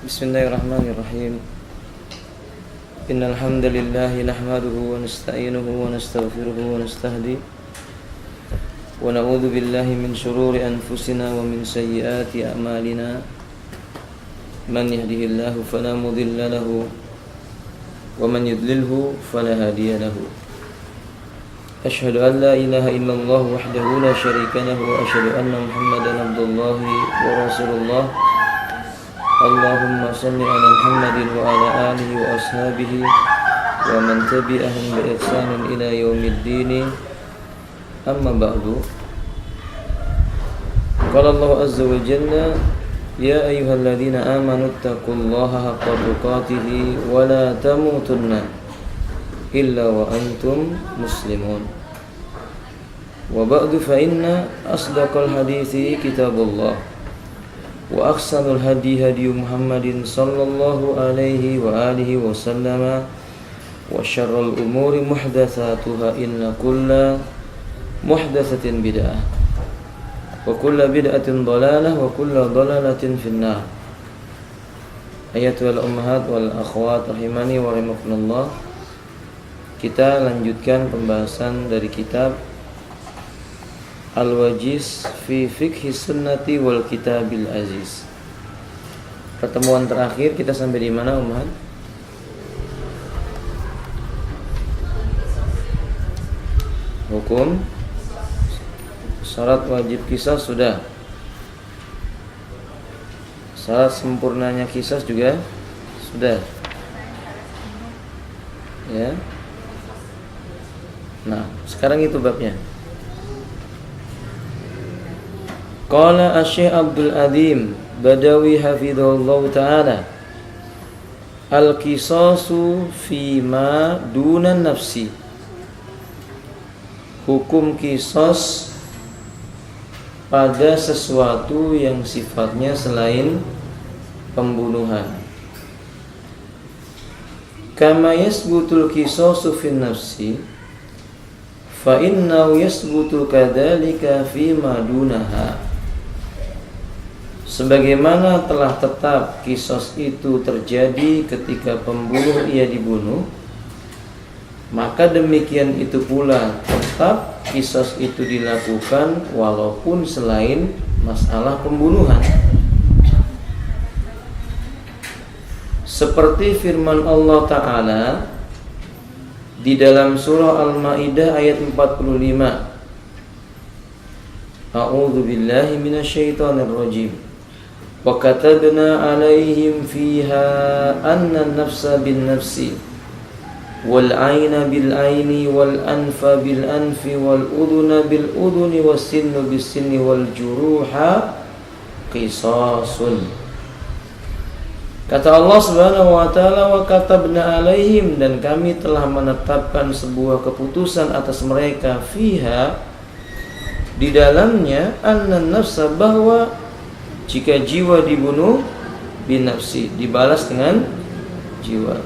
Bismillahirrahmanirrahim. Innal hamdalillah nahmaduhu wa nasta'inuhu wa nastaghfiruhu wa nastahdi wa na'udzu billahi min shururi anfusina wa min sayyiati a'malina. Man yahdihillahu fala mudilla lahu wa man yudlilhu fala hadiya lahu. Asyhadu an la ilaha illallah wahdahu la syarika lahu wa asyhadu anna Muhammadan abdullahi wa rasulullah. Allahumma salli ala Muhammadin wa ala alihi wa ashabihi wa man tabi'ahum bi ihsanin ila yaumiddin. Amma ba'du. Qala Allah azza wa jalla, ya ayyuhalladzina amanu taqullaha haqqa tuqatih wa la tamutunna illa wa antum muslimun. Wa ba'du fa inna asdaqal hadithi kitabullah wa ahsanul hadi hadi Muhammadin sallallahu alaihi wa alihi wa sallama wa syarrul umuri muhdatsatuha inna kulla muhdatsatin bid'ah wa kulla bid'atin dhalalah wa kulla dhalalatin finnar. Ayatul ummahat wal akhwat rahimani wa rahimakumullah. Kita lanjutkan pembahasan dari kitab Al-Wajiz fi Fiqhi Sunnati wal Kitabil Aziz. Pertemuan terakhir kita sampai di mana, Umar? Hukum syarat wajib qisas sudah. Syarat sempurnanya qisas juga sudah. Ya. Nah, sekarang itu babnya. Qala Asy-Syaikh Abdul Adzim Badawi hafizahullah ta'ala, al-qisasu fima dunan nafsi. Hukum qisas pada sesuatu yang sifatnya selain pembunuhan. Kama yasbutul qisasu fin nafsi fa innahu yasbutu kadzalika fima dunaha. Sebagaimana telah tetap qisas itu terjadi ketika pembunuh ia dibunuh, maka demikian itu pula tetap qisas itu dilakukan walaupun selain masalah pembunuhan. Seperti firman Allah Ta'ala di dalam surah Al-Maidah ayat 45. A'udzu billahi minasyaitonir rajim. Wa katabna 'alaihim fiha anna an-nafsa bin-nafsi wal 'ayna bil-'ayni wal anfa bil-anfi wal udhuna bil-udhuni was sinnu bis-sinni wal juruha qisasun. Kata Allah Subhanahu wa taala, wa katabna 'alaihim, dan kami telah menetapkan sebuah keputusan atas mereka fiha, di dalamnya, annan nafsa, bahwa jika jiwa dibunuh bin nafsi, dibalas dengan jiwa,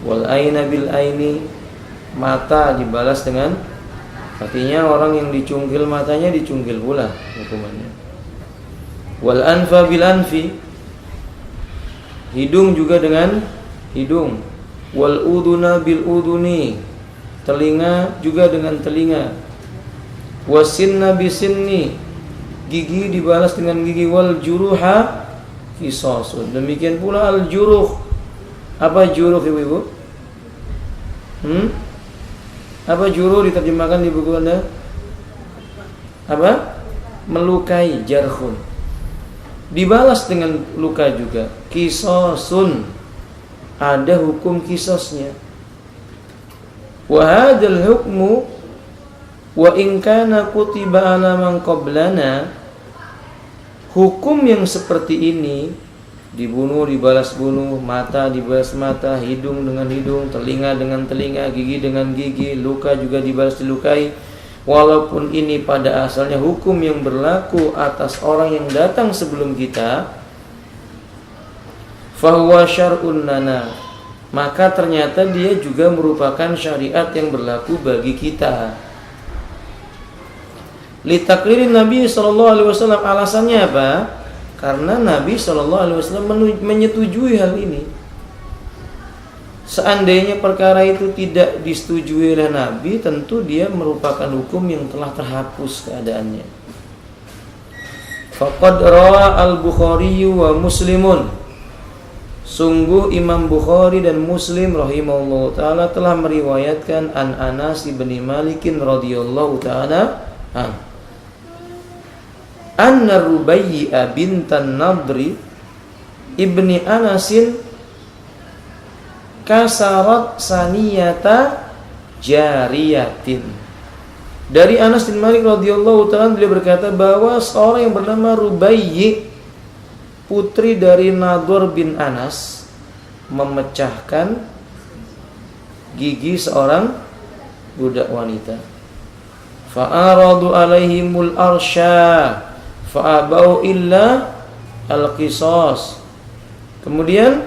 wal aina bil aini, mata dibalas dengan, artinya orang yang dicungkil matanya dicungkil pula hukumannya. Wal anfa bil anfi, hidung juga dengan hidung. Wal uduna bil uduni, telinga juga dengan telinga. Wasinna bisinni, gigi dibalas dengan gigi. Wal juruha qisasun, demikian pula al juruh. Apa juruh, ibu-ibu? Apa juruh diterjemahkan di buku Anda? Apa? Melukai, jarhun. Dibalas dengan luka juga. Qisasun, ada hukum qisasnya. Wa hadzal hukmu wa in kana kutiba ala man qablana, hukum yang seperti ini, dibunuh dibalas bunuh, mata dibalas mata, hidung dengan hidung, telinga dengan telinga, gigi dengan gigi, luka juga dibalas dilukai, walaupun ini pada asalnya hukum yang berlaku atas orang yang datang sebelum kita, fahuwa syar'un lana, maka ternyata dia juga merupakan syariat yang berlaku bagi kita. Litakririn Nabi SAW, alasannya apa? Karena Nabi SAW menyetujui hal ini. Seandainya perkara itu tidak disetujui oleh Nabi, tentu dia merupakan hukum yang telah terhapus keadaannya. Faqad rawa al-Bukhari wa Muslimun. Sungguh Imam Bukhari dan Muslim rahimahullah ta'ala telah meriwayatkan an Anas bin Malikin radhiyallahu ta'ala anna Rubayyi'ah bintan Nadri ibni Anasin kasarat saniyata jariyatin. Dari Anas bin Malik radhiyallahu ta'ala beliau berkata bahwa seorang yang bernama Rubayyi, putri dari Nadhr bin Anas, memecahkan gigi seorang budak wanita. Fa'aradu alaihimul arsya fa'abau illa al-qisas. Kemudian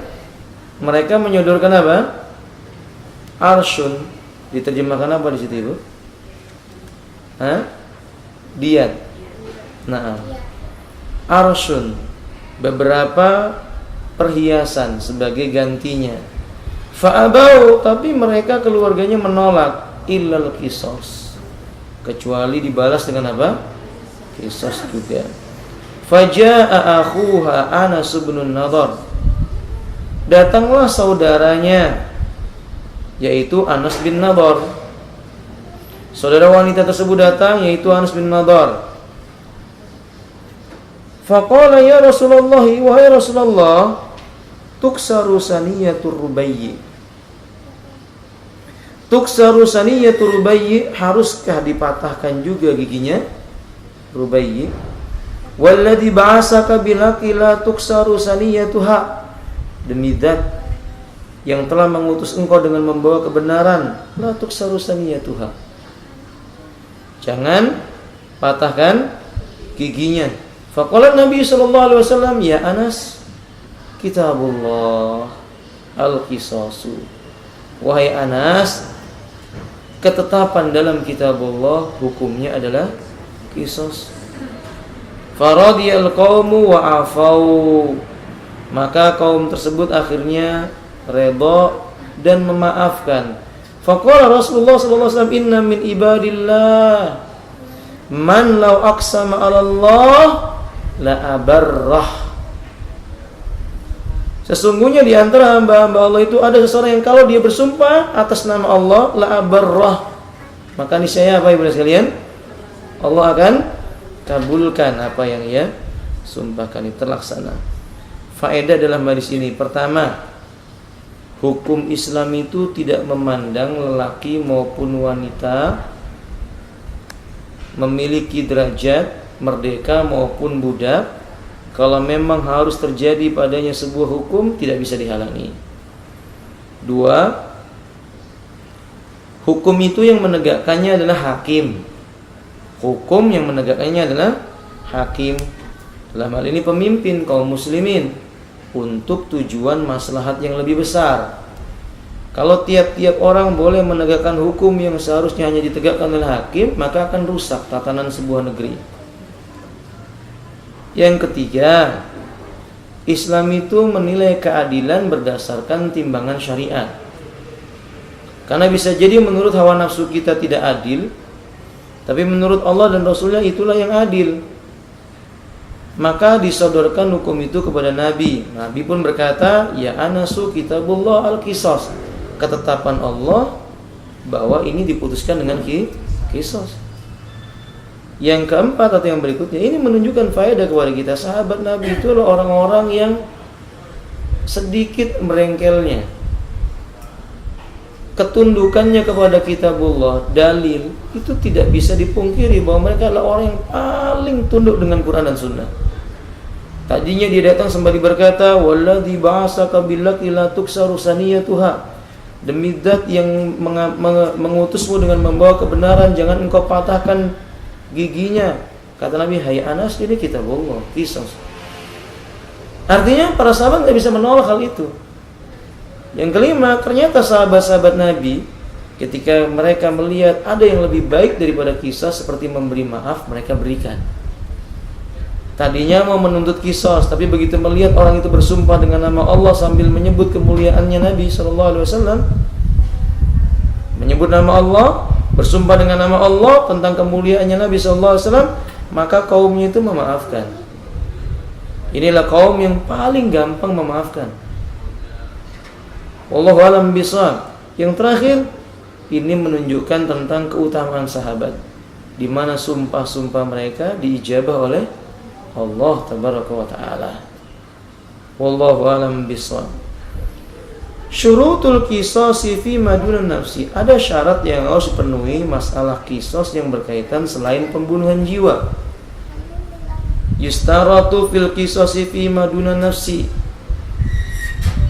mereka menyodorkan apa? Arsyun. Diterjemahkan apa di situ, Ibu? Diat. Nah, arsyun, beberapa perhiasan sebagai gantinya. Fa'abau, tapi mereka keluarganya menolak, illal qisas, kecuali dibalas dengan apa? Qisas juga. Faja'a akhuha Anas bin Nadhr. Datanglah saudaranya, yaitu Anas bin Nadhr. Saudara wanita tersebut datang, yaitu Anas bin Nadhr. Faqala ya Rasulullah, wahai Rasulullah, tuksaru saniyatur Rubayyi. Tuksaru saniyatur Rubayyi, haruskah dipatahkan juga giginya Rubayyi? Walladzi ba'asaka bilaqi la tuksaru saniyatuha. Demi zat yang telah mengutus engkau dengan membawa kebenaran, la tuksaru saniyatuha, jangan patahkan giginya. Faqala Nabi sallallahu alaihi wasallam, ya Anas, kitabullah al-qisasu. Wahai Anas, ketetapan dalam kitabullah hukumnya adalah qisas. Faradiyal qaumu wa afau. Maka kaum tersebut akhirnya redha dan memaafkan. Faqala Rasulullah sallallahu alaihi wasallam, inna min ibadillah man law aqsama 'ala Allah la abarrah. Sesungguhnya di antara hamba-hamba Allah itu ada seseorang yang kalau dia bersumpah atas nama Allah, la abarrah, maka niscaya apa ibu sekalian? Allah akan kabulkan apa yang ia sumpahkan, itu terlaksana. Faedah dalam hadis ini, pertama, hukum Islam itu tidak memandang lelaki maupun wanita, memiliki derajat merdeka maupun budak. Kalau memang harus terjadi padanya sebuah hukum, tidak bisa dihalangi. Dua, hukum itu yang menegakkannya adalah hakim. Hukum yang menegakkannya adalah hakim, dalam hal ini pemimpin kaum muslimin, untuk tujuan maslahat yang lebih besar. Kalau tiap-tiap orang boleh menegakkan hukum yang seharusnya hanya ditegakkan oleh hakim, maka akan rusak tatanan sebuah negeri. Yang ketiga, Islam itu menilai keadilan berdasarkan timbangan syariat. Karena bisa jadi menurut hawa nafsu kita tidak adil, tapi menurut Allah dan Rasulnya itulah yang adil. Maka disodorkan hukum itu kepada Nabi. Nabi pun berkata, ya Anasu kitabullah al-qisas, ketetapan Allah bahwa ini diputuskan dengan qisas. Yang keempat atau yang berikutnya, ini menunjukkan faedah kepada kita. Sahabat Nabi itu adalah orang-orang yang sedikit merengkelnya, ketundukannya kepada kitabullah, dalil, itu tidak bisa dipungkiri bahwa mereka adalah orang yang paling tunduk dengan Quran dan Sunnah. Tadinya dia datang sembari berkata, walladzi ba'asaka bilaqi la tuksaru saniyatuha, demi zat yang mengutusmu dengan membawa kebenaran, jangan engkau patahkan giginya. Kata Nabi, hai Anas, ini kitabullah, qisas. Artinya para sahabat tidak bisa menolak hal itu. Yang kelima, ternyata sahabat-sahabat Nabi ketika mereka melihat ada yang lebih baik daripada kisah seperti memberi maaf, mereka berikan. Tadinya mau menuntut kisos, tapi begitu melihat orang itu bersumpah dengan nama Allah sambil menyebut kemuliaannya Nabi SAW, menyebut nama Allah, bersumpah dengan nama Allah tentang kemuliaannya Nabi SAW, maka kaumnya itu memaafkan. Inilah kaum yang paling gampang memaafkan. Wallahu a'lam bishawab. Yang terakhir, ini menunjukkan tentang keutamaan sahabat, di mana sumpah-sumpah mereka diijabah oleh Allah tabaraka wa ta'ala. Wallahu a'lam bishawab. Syurutul qisasi fi madunan nafsi. Ada syarat yang harus dipenuhi masalah kisos yang berkaitan selain pembunuhan jiwa. Yustaratu fil qisasi fi madunan nafsi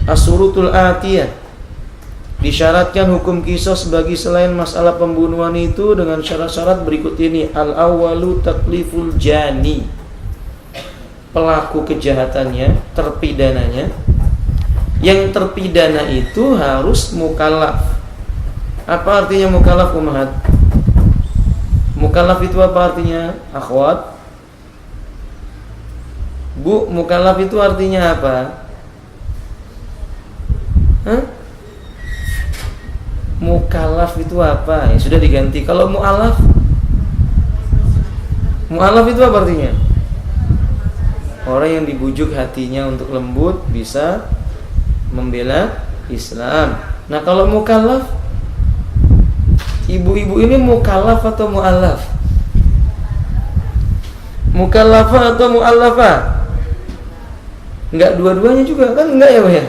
asyurutul atiyah. Disyaratkan hukum kisos bagi selain masalah pembunuhan itu dengan syarat-syarat berikut ini. Al-awwalu takliful jani. Pelaku kejahatannya, terpidananya. Yang terpidana itu harus mukallaf. Apa artinya mukallaf, Ummahat? Mukallaf itu apa artinya, akhwat? Bu, mukallaf itu artinya apa? Hah? Mukallaf itu apa? Ya sudah diganti. Kalau mu'alaf, mu'alaf itu apa artinya? Orang yang dibujuk hatinya untuk lembut, bisa membela Islam. Nah, kalau mukallaf, ibu-ibu ini mukallaf atau mu'alaf? Mukallafah atau mu'allafah? Enggak, dua-duanya juga kan? Enggak ya, Pak ya?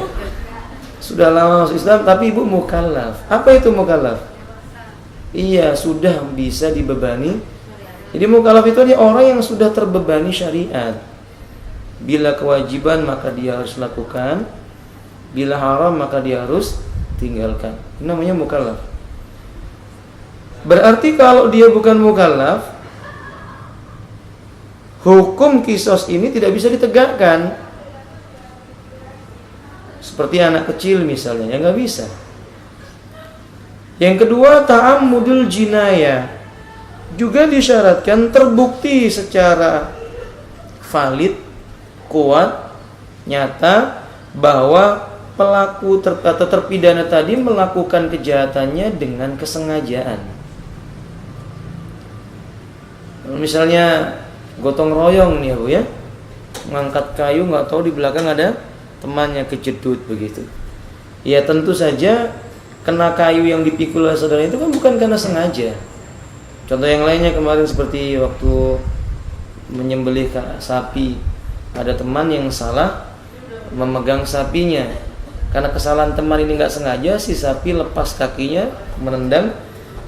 Sudah lama masuk Islam tapi ibu mukallaf. Apa itu mukallaf? Iya, sudah bisa dibebani. Jadi mukallaf itu adalah orang yang sudah terbebani syariat. Bila kewajiban maka dia harus lakukan, bila haram maka dia harus tinggalkan. Ini namanya mukallaf. Berarti kalau dia bukan mukallaf, hukum kisos ini tidak bisa ditegakkan. Seperti anak kecil misalnya, ya nggak bisa. Yang kedua, ta'ammudul jinayah. Juga disyaratkan terbukti secara valid, kuat, nyata bahwa pelaku atau terpidana tadi melakukan kejahatannya dengan kesengajaan. Misalnya gotong royong nih ya Bu ya, mengangkat kayu nggak tahu di belakang ada temannya kejedut begitu. Ya tentu saja kena kayu yang dipikul oleh saudara itu kan bukan karena sengaja. Contoh yang lainnya kemarin seperti waktu menyembelih sapi, ada teman yang salah memegang sapinya. Karena kesalahan teman ini nggak sengaja, si sapi lepas kakinya, menendang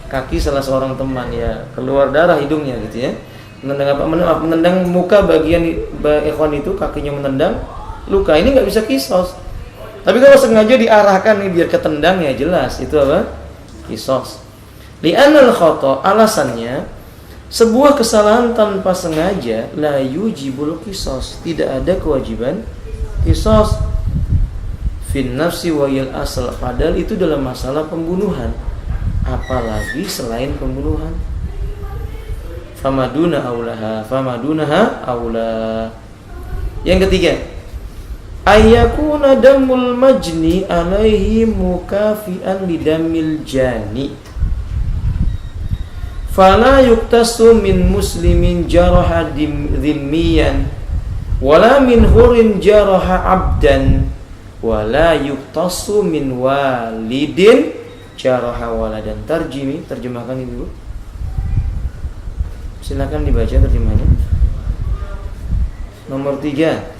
kaki salah seorang teman, ya keluar darah hidungnya gitu ya. Menendang apa? Menendang muka bagian ikhwan itu, kakinya menendang, luka. Ini nggak bisa kisos. Tapi kalau sengaja diarahkan nih biar ketendang, ya jelas itu apa? Kisos. Li'anal khata, alasannya sebuah kesalahan tanpa sengaja la yujibul kisos, tidak ada kewajiban kisos. Fin nafsi wa yil asal, padahal itu dalam masalah pembunuhan, apalagi selain pembunuhan. Famaduna aulaha, famadunaha aula. Yang ketiga, ayyakuna damul majni alaihi mukafian lidamil jani. Fala yuktasu min muslimin jaraha dhimmiyan wala min hurin jaraha abdan wala yuktasu min walidin jaraha waladan. Terjemahkan Ibu. Silakan dibaca terjemahnya. Nomor 3.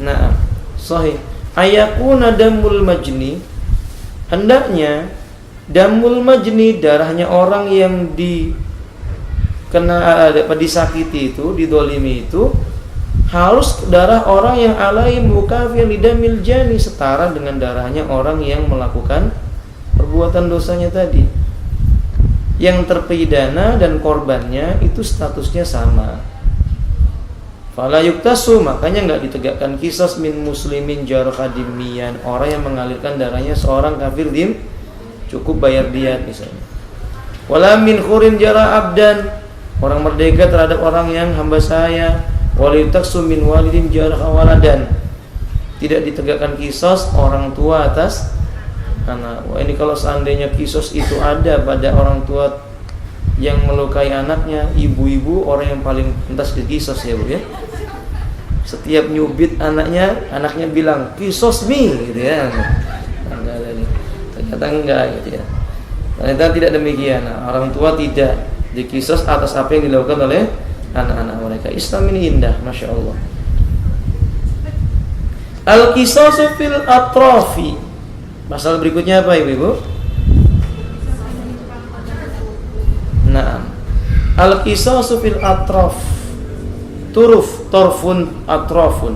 Nah, sahih. Ayakuna damul majni, hendaknya damul majni, darahnya orang yang disakiti itu, didolimi itu, harus darah orang yang alai mukafir lidamil jani, setara dengan darahnya orang yang melakukan perbuatan dosanya tadi. Yang terpidana dan korbannya itu statusnya sama. Fala yuktasu, makanya enggak ditegakkan qisas min muslimin jarha dimiyan, orang yang mengalirkan darahnya seorang kafir dim, cukup bayar diat misalnya. Wala min khurin jara abdan, orang merdeka terhadap orang yang hamba saya. Wala yuktasu min walidin jarha waladan, tidak ditegakkan qisas orang tua atas anak. Wah, ini kalau seandainya qisas itu ada pada orang tua yang melukai anaknya, ibu-ibu orang yang paling pentas di qisas ya Bu ya. Setiap nyubit anaknya bilang qisas mi gitu ya. Enggak ada nih. Ternyata enggak gitu ya. Ternyata tidak demikian. Nah, orang tua tidak di qisas atas apa yang dilakukan oleh anak-anak mereka. Islam ini indah, Masya Allah. Al-qisasu fil atrafi. Masalah berikutnya apa Ibu? Nah, al-qisasu fil atraf. Torfun atrafun.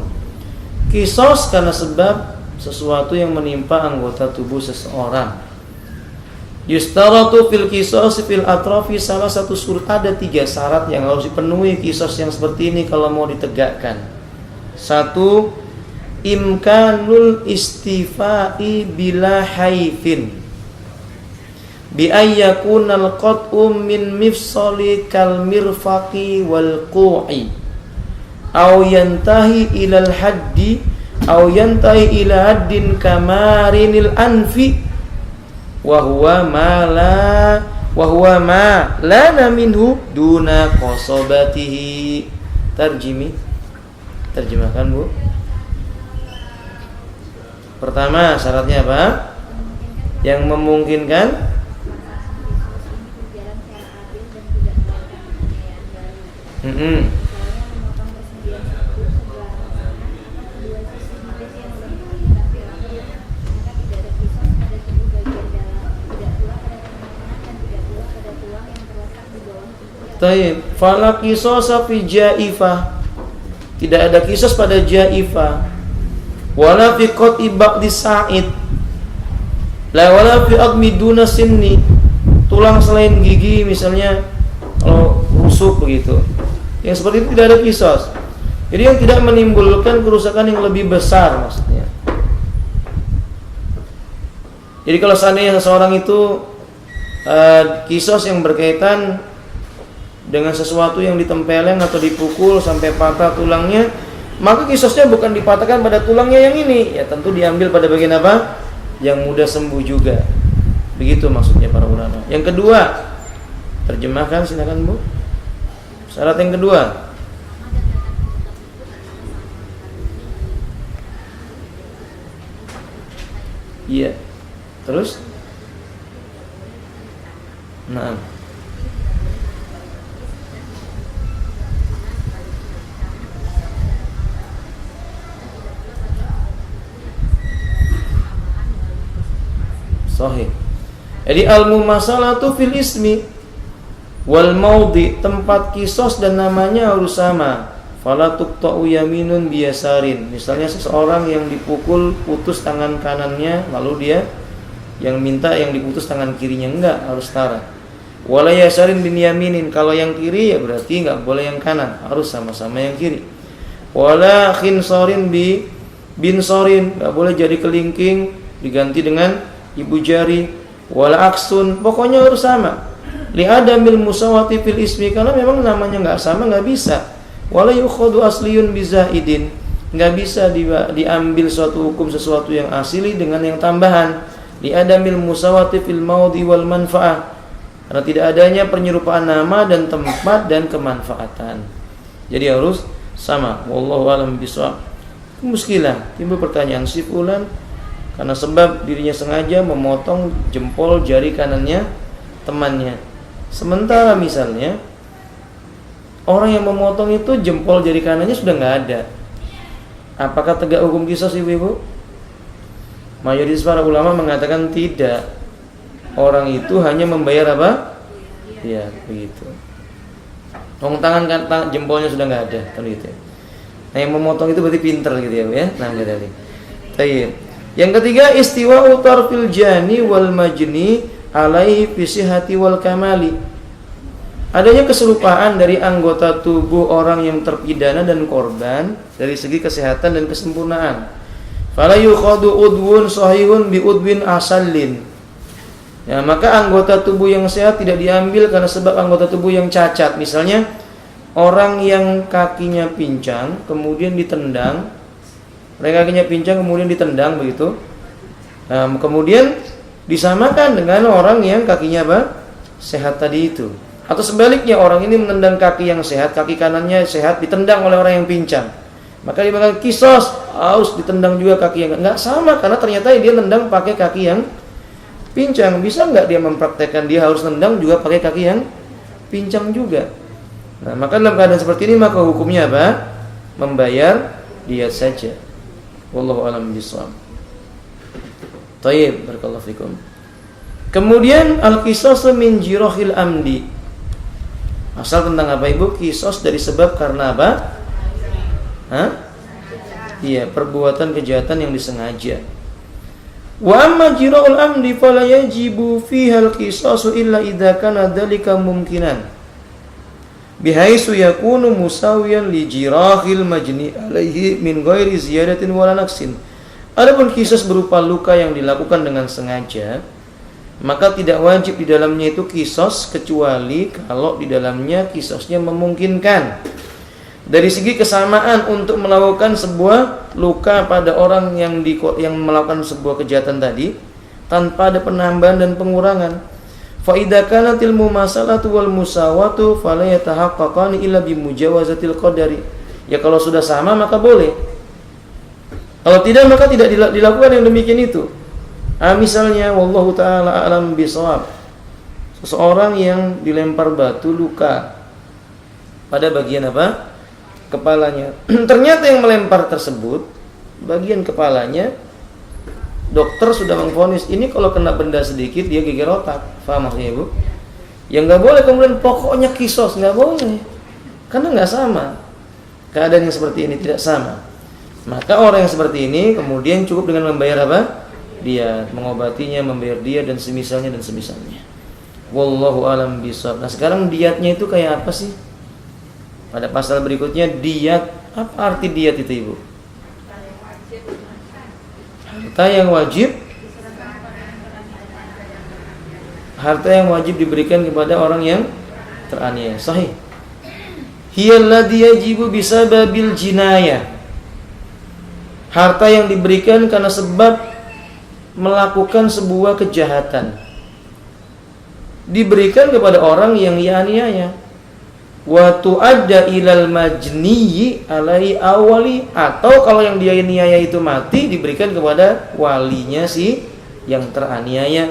Qisas karena sebab sesuatu yang menimpa anggota tubuh seseorang. Yustaratu fil qisas fil atrafi, salah satu ada 3 syarat yang harus dipenuhi qisas yang seperti ini kalau mau ditegakkan. 1. Imkanul istifai bila haifin, bi ayyakunal qat'u min mifsali kal mirfaqi wal qu'i, aw yantahi ilal haddi, aw yantahi ila haddin kamarinil anfi, wa huwa ma lana minhu duna qasobatihi. Terjemahkan Bu. Pertama syaratnya apa? Yang memungkinkan Taib, fala qisasa fi jaifah. Tidak ada qisas pada jaifah. Wala fi qat'i ba'di sa'id. La wala fi admi duna sinni. Tulang selain gigi misalnya kalau rusuk begitu. Yang seperti itu tidak ada qisas. Jadi yang tidak menimbulkan kerusakan yang lebih besar maksudnya. Jadi kalau seandainya seseorang itu qisas yang berkaitan dengan sesuatu yang ditempeleng atau dipukul sampai patah tulangnya, maka qisasnya bukan dipatahkan pada tulangnya yang ini, ya tentu diambil pada bagian apa? Yang mudah sembuh juga. Begitu maksudnya para ulama. Yang kedua, terjemahkan silakan Bu. Syarat yang kedua. Iya. Terus? Nah. Sahih. Jadi al-mumasalatu fil ismi wal maudi, tempat qisas dan namanya harus sama. Fala tuqta'u yaminun biyasarin. Misalnya seseorang yang dipukul putus tangan kanannya, lalu dia yang minta yang diputus tangan kirinya, enggak, harus setara. Wala yasarin bin yaminin, kalau yang kiri ya berarti enggak boleh yang kanan, harus sama-sama yang kiri. Wala khinsarin bin sorin, enggak boleh jadi kelingking diganti dengan ibu jari. Wala aksun, pokoknya harus sama. Li adamil musawati fil ismi, karena memang namanya enggak sama, enggak bisa. Wala yukhadu asliyun bizaidin, enggak bisa diambil suatu hukum sesuatu yang asli dengan yang tambahan. Li adamil musawati fil maudi wal manfaah, karena tidak adanya penyerupaan nama dan tempat dan kemanfaatan. Jadi harus sama. Wallahu a'lam bishawab. Muskilah, timbul pertanyaan, si fulan karena sebab dirinya sengaja memotong jempol jari kanannya temannya. Sementara misalnya orang yang memotong itu jempol jari kanannya sudah nggak ada. Apakah tegak hukum qisas ibu-ibu? Mayoritas para ulama mengatakan tidak. Orang itu hanya membayar apa? Ya, begitu. Tangan jempolnya sudah nggak ada, kan gitu. Nah, yang memotong itu berarti pinter gitu ya, Nah, gitu. Baik. Yang ketiga, istiwa'u tarfil jani wal majni alaihi fi sihhati wal kamali. adanya keselupaan dari anggota tubuh orang yang terpidana dan korban dari segi kesehatan dan kesempurnaan. Fala yukhadu udwun sahihun bi udwin asallin. Ya, maka anggota tubuh yang sehat tidak diambil karena sebab anggota tubuh yang cacat. Misalnya orang yang kakinya pincang kemudian ditendang, begitu. Nah, kemudian disamakan dengan orang yang kakinya sehat tadi itu. Atau sebaliknya, orang ini menendang kaki yang sehat, kaki kanannya sehat, ditendang oleh orang yang pincang, maka dia bakal kisos, harus ditendang juga kaki yang enggak sama, karena ternyata dia tendang pakai kaki yang pincang. Bisa enggak dia mempraktekkan dia harus tendang juga pakai kaki yang pincang juga? Nah, maka dalam keadaan seperti ini maka hukumnya apa? Membayar diyat saja. Wallahu a'lam bishawab. Thayyib, barakallahu fikum. Kemudian al-qisasu min jirahil amdi. Asal tentang apa Ibu? Kisos dari sebab karena apa? Iya, perbuatan kejahatan yang disengaja. Wa amma jirahul amdi fala yajibu fiha al-qisasu illa idza kana dzalika mumkinan. Bihaisu yakunu musawiyan li jirahil majni alaihi min ghairi ziyadatin wala naqsin. Adapun kisos berupa luka yang dilakukan dengan sengaja, maka tidak wajib di dalamnya itu kisos kecuali kalau di dalamnya kisosnya memungkinkan. Dari segi kesamaan untuk melakukan sebuah luka pada orang yang melakukan sebuah kejahatan tadi tanpa ada penambahan dan pengurangan. Fa idza kanatil mumasalatu wal musawatu fala yatahaqqaqani illa bi mujawazatil qadari. Ya kalau sudah sama maka boleh. Kalau tidak maka tidak dilakukan yang demikian itu. Misalnya wallahu taala a'lam bishawab. Seseorang yang dilempar batu luka pada bagian apa? Kepalanya. Ternyata yang melempar tersebut bagian kepalanya, dokter sudah mengvonis ini kalau kena benda sedikit dia geger otak. Paham maksudnya Ibu? Yang enggak boleh kemudian pokoknya kisos, enggak boleh. Karena enggak sama. Keadaan yang seperti ini tidak sama. Maka orang yang seperti ini kemudian cukup dengan membayar apa? Dia mengobatinya, membayar dia dan semisalnya. Wallahu alam bishawab. Nah, sekarang diatnya itu kayak apa sih? Pada pasal berikutnya diat. Apa arti diat itu Ibu? Harta yang wajib diberikan kepada orang yang teraniaya. Sahih. Hiyalladzi yajibu bisababil jinayah. Harta yang diberikan karena sebab melakukan sebuah kejahatan, diberikan kepada orang yang dianiaya. Wa tu'adda ilal majniyi alai awali, atau kalau yang dia aniaya itu mati diberikan kepada walinya si yang teraniaya.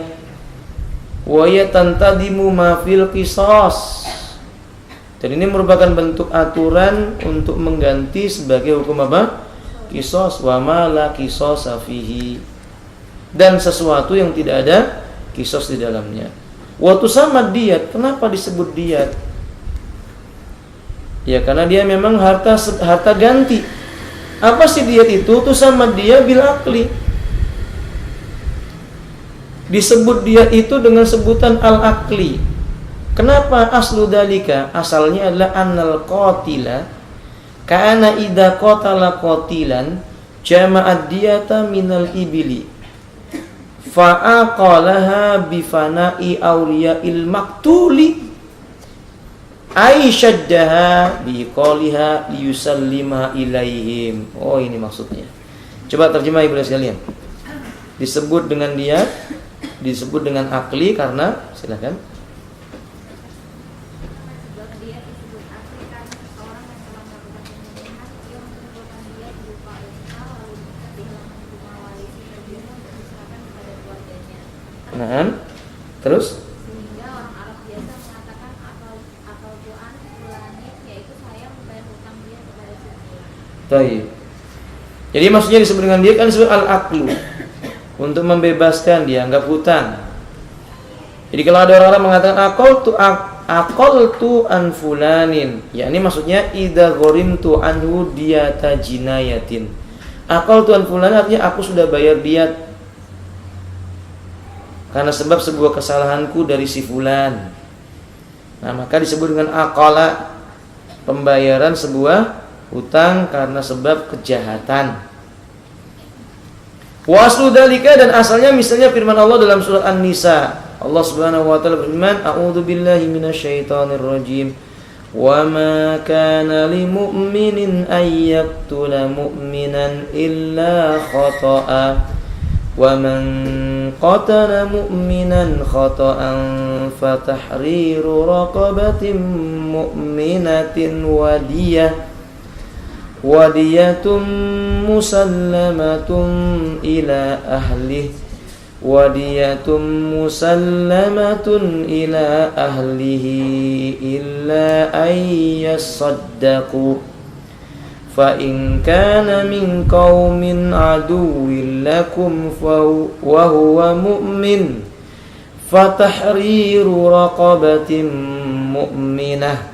Wa yatantadimu ma fil qisas. Dan ini merupakan bentuk aturan untuk mengganti sebagai hukum apa? Kisos. Wa ma la qisasa fihi, dan sesuatu yang tidak ada kisos di dalamnya. Wa tusamma diyat. Kenapa disebut diyat? Ya karena dia memang harta ganti. Apa sih diyat itu? Tusamma dia bil akli. Disebut diyat itu dengan sebutan al-akli. Kenapa? Aslu dalika, asalnya adalah annal qatila kana idza qatala qatilan jama'ad diyata minal ibili fa'aqalaha bifana'i awliya'il maktuli aisyaddaha biqaliha liyusallima ilaihim. Oh, ini maksudnya. Coba terjemah Ibu sekalian. Disebut dengan diyat, disebut dengan akli karena, silakan. Nah, terus sehingga orang Arab biasa mengatakan akal Quran fulani, yaitu saya membayar hutang dia kepada si fulan. Baik. Jadi maksudnya disebut dengan dia kan disebut al-aqlu, untuk membebaskan dia, anggap hutang. Jadi kalau ada orang-orang mengatakan aqaltu an fulanin, ya ini maksudnya idza gharimtu anhu diyata jinayatin. Aqaltu an fulan artinya aku sudah bayar diat karena sebab sebuah kesalahanku dari si fulan. Nah, maka disebut dengan aqala, pembayaran sebuah hutang karena sebab kejahatan. Wa aslu dzalika, dan asalnya misalnya firman Allah dalam surat An-Nisa. Allah Subhanahu wa taala berfirman, "A'udzu billahi minasyaitonir rajim. Wa ma kana lil mu'minin ay yaqtula mu'minan illa khata'a. Wa man qatala mu'minan khata'an fatahriru raqabatin mu'minatin wadiyatun musallamatun ila ahlihi illa ayyasaddaqu fa in kana min qaumin aduwwin lakum wa huwa mu'min fatahriru raqabatin mu'minah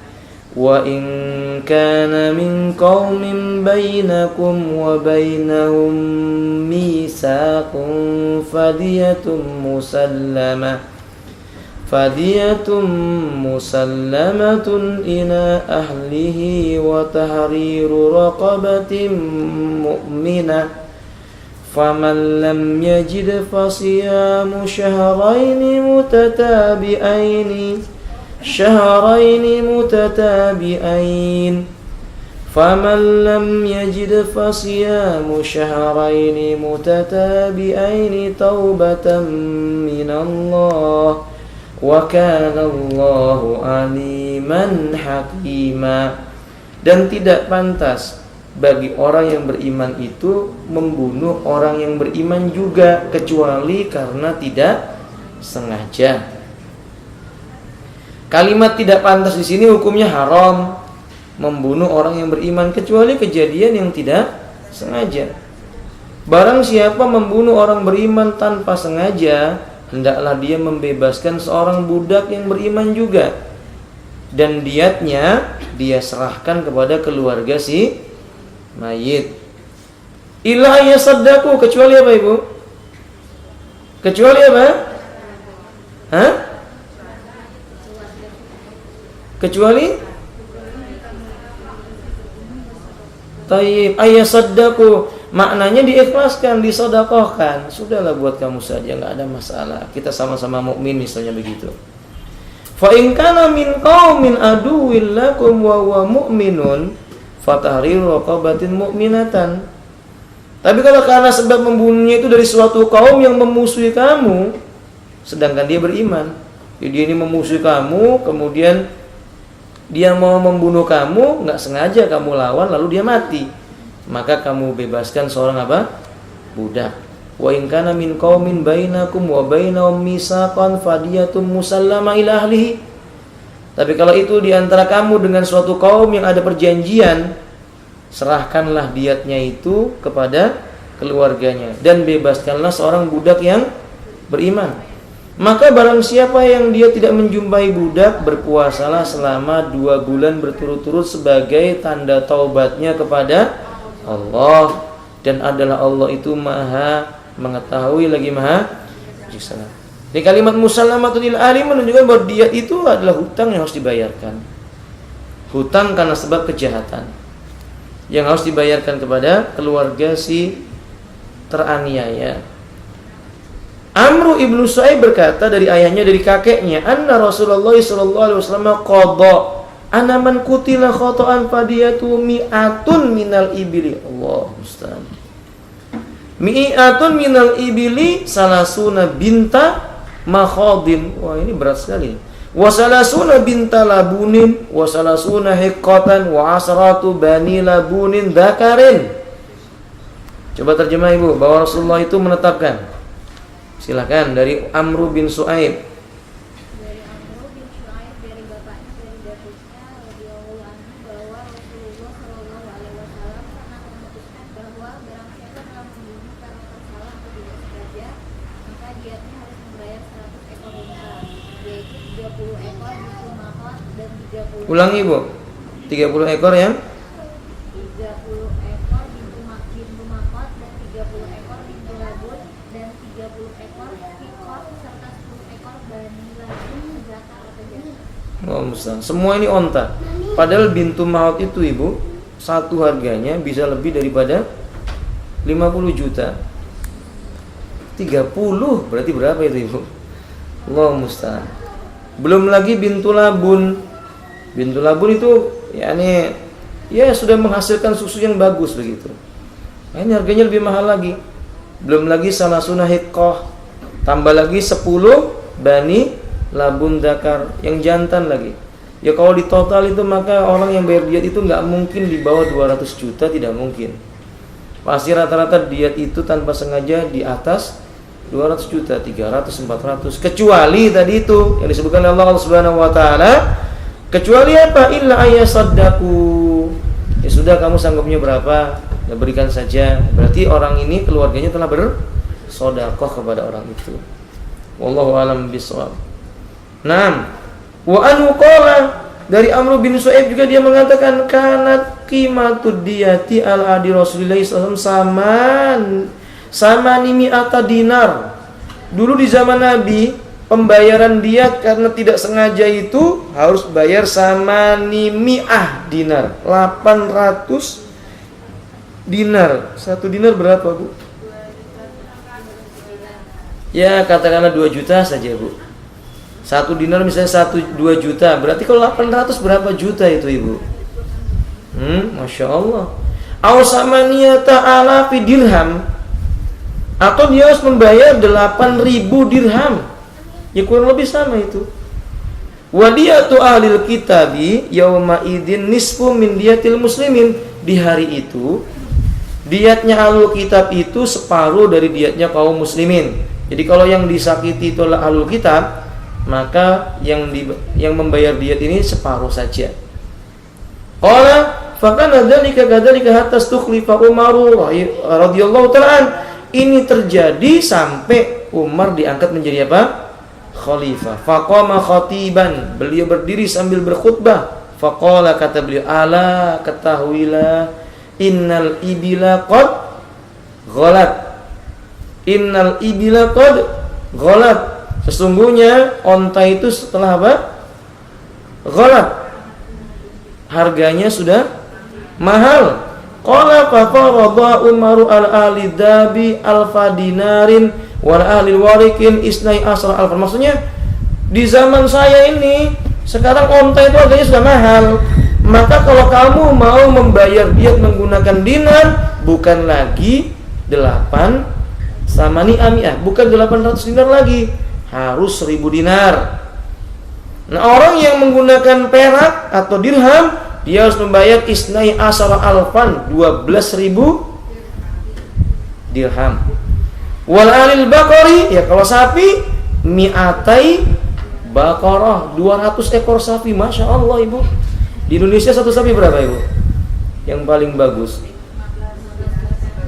wa in kana min qaumin bainakum wa bainahum mitsaqun fadiyatun musallamatun ila ahlihi wa tahriru raqabatin mu'minah faman lam yajid fasiyamu syahraini متتابعين فمن لم يجد فصيام شهرين متتابعين توبة من الله وكان الله عليما حكيما. Dan tidak pantas bagi orang yang beriman itu membunuh orang yang beriman juga, kecuali karena tidak sengaja. Kalimat tidak pantas di sini hukumnya haram, membunuh orang yang beriman, kecuali kejadian yang tidak sengaja. Barang siapa membunuh orang beriman tanpa sengaja, hendaklah dia membebaskan seorang budak yang beriman juga, dan diyatnya dia serahkan kepada keluarga si mayit. Illa yasaddaku, kecuali apa Ibu? Kecuali apa? Hah? Kecuali tayyib ayasaddaku, maknanya diikhlaskan, disedekahkan. Sudahlah buat kamu saja, enggak ada masalah. Kita sama-sama mukmin misalnya begitu. Fa in kana min qaumin aduwwin lakum wa huwa mu'minun fatahriru raqabatin mu'minatan. Tapi kalau karena sebab membunuhnya itu dari suatu kaum yang memusuhi kamu, sedangkan dia beriman, jadi dia ini memusuhi kamu, kemudian dia mau membunuh kamu, nggak sengaja kamu lawan lalu dia mati, maka kamu bebaskan seorang apa? Budak. Wa in kana min qaumin bainakum wa bainahum mitsaqan fadiyatun musallama ila ahlihi. Tapi kalau itu di antara kamu dengan suatu kaum yang ada perjanjian, serahkanlah diyatnya itu kepada keluarganya dan bebaskanlah seorang budak yang beriman. Maka barang siapa yang dia tidak menjumpai budak, berpuasalah selama 2 bulan berturut-turut sebagai tanda taubatnya kepada Allah. Dan adalah Allah itu maha mengetahui lagi maha bijaksana. Di kalimat musallamatun lil ahli menunjukkan bahwa dia itu adalah hutang yang harus dibayarkan. Hutang karena sebab kejahatan yang harus dibayarkan kepada keluarga si teraniaya. Amru ibnu Su'aib berkata dari ayahnya, dari kakeknya, anna Rasulullah sallallahu alaihi wasallam qada ana man qutila khata'an fadiyatu mi'atun minal ibili. Allah musta'an. Mi'atun minal ibili salasuna binta makhadin. Wah, ini berat sekali. Wa salasuna binta labunin wa salasuna hiqqatan wa asratu bani labunin dzakarin. Coba terjemah Ibu, bahwa Rasulullah itu menetapkan. Silakan dari Amru bin Su'aib. Dari Amru bin Su'aib, dari bapaknya, dari datusnya radhiyallahu anhu, bahwa Rasulullah sallallahu alaihi wasallam pernah memutuskan bahwa barang siapa telah membunuh karena bersalah atau tidak sengaja, maka diatnya harus membayar 100 ekor unta, yaitu 30 ekor bintu Makhot dan 30. Ulangi Bu. 30 ekor yang 30 ekor bintu Makhot dan 30 ekor bintu Labun dan 30 ekor Fikot serta 10 ekor Bani Labun zakat atau zakat. Oh, semua ini onta. Padahal bintu maut itu ibu, satu harganya bisa lebih daripada 50 juta. 30 berarti berapa itu ibu? Allah musta'an. Belum lagi bintu labun. Bintu labun itu ya sudah menghasilkan susu yang bagus begitu. Nah, ini harganya lebih mahal lagi. Belum lagi salasuna hiqqah. Tambah lagi 10 bani labun dakar yang jantan lagi. Ya kalau di total itu maka orang yang bayar diat itu nggak mungkin di bawah 200 juta, tidak mungkin. Pasti rata-rata diat itu tanpa sengaja di atas 200 juta, 300, 400. Kecuali tadi itu yang disebutkan Allah Subhanahu wa taala, kecuali apa? Illa ayasaddaku. Ya sudah, kamu sanggupnya berapa? Ya berikan saja. Berarti orang ini keluarganya telah bersedekah kepada orang itu. Wallahu a'lam bishawab. Naam. Wa anhu qala, dari Amr bin Su'aib juga dia mengatakan kanat qimatud diyati ala adi Rasulillah sallallahu alaihi wasallam sama mi'ata dinar. Dulu di zaman Nabi, pembayaran diat karena tidak sengaja itu harus bayar sama mi'ah dinar, 800 dinar. 1 dinar berapa, Bu? Ya, katakanlah 2 juta saja, Bu. 1 dinar misalnya 2 juta. Berarti kalau 800 berapa juta itu, Ibu? Masya Allah. Aw samaniyata alafi dirham, atau dia harus membayar 8.000 dirham. Ya kurang lebih sama itu. Wadiyatu ahlil kitabi yauma idin nisfu min diyatil muslimin. Di hari itu diatnya ahlul kitab itu separuh dari diatnya kaum muslimin. Jadi kalau yang disakiti itu adalah ahlul kitab, maka yang membayar diat ini separuh saja. Qala fakana dzalika kadzalika hatta stukhlifa Umar radhiyallahu ta'ala. Ini terjadi sampai Umar diangkat menjadi apa? Khalifah. Faqama khatiban, beliau berdiri sambil berkhutbah. Faqala, kata beliau, ala ketahuilah, innal ibila qad ghalat. Innal ibila qad ghalat. Sesungguhnya onta itu setelah apa? Ghalat. Harganya sudah mahal. Qala fa farada Umaru al-ali dabi alfa dinarin wal ahli warikin isnai asra alfa. Maksudnya di zaman saya ini sekarang onta itu harganya sudah mahal. Maka kalau kamu mau membayar diat menggunakan dinar, bukan lagi 8 sama ni'amiyah, bukan 800 dinar lagi, harus 1000 dinar. Nah, orang yang menggunakan perak atau dirham, dia harus membayar isnai asara alfan, 12.000 dirham. Wal alil bakori, ya kalau sapi, mi'atai bakorah, 200 ekor sapi. Masya Allah, Ibu. Di Indonesia satu sapi berapa, Ibu? Yang paling bagus?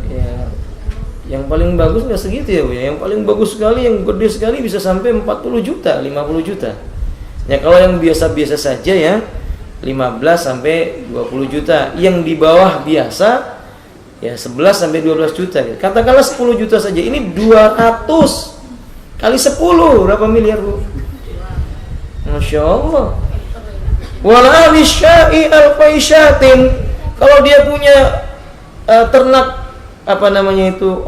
Ya, yang paling bagus nggak segitu ya, Bu. Yang paling bagus sekali, yang gede sekali bisa sampai 40 juta, 50 juta. Ya kalau yang biasa-biasa saja ya 15 sampai 20 juta. Yang di bawah biasa ya 11 sampai 12 juta. Katakanlah 10 juta saja. Ini 200 kali 10 berapa miliar, Bu? Masya Allah. Wala bisyai alfaisyatin. Kalau dia punya ternak apa namanya itu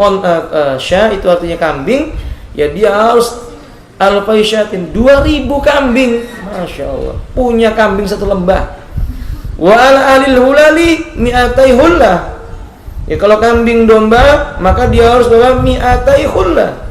syah, itu artinya kambing, ya dia harus alfaisyatin 2000 kambing. Masya Allah, punya kambing 1 lembah. Wa ala alil hulali mi'atai hullah. Ya kalau kambing domba, maka dia harus bawa mi'atai hullah,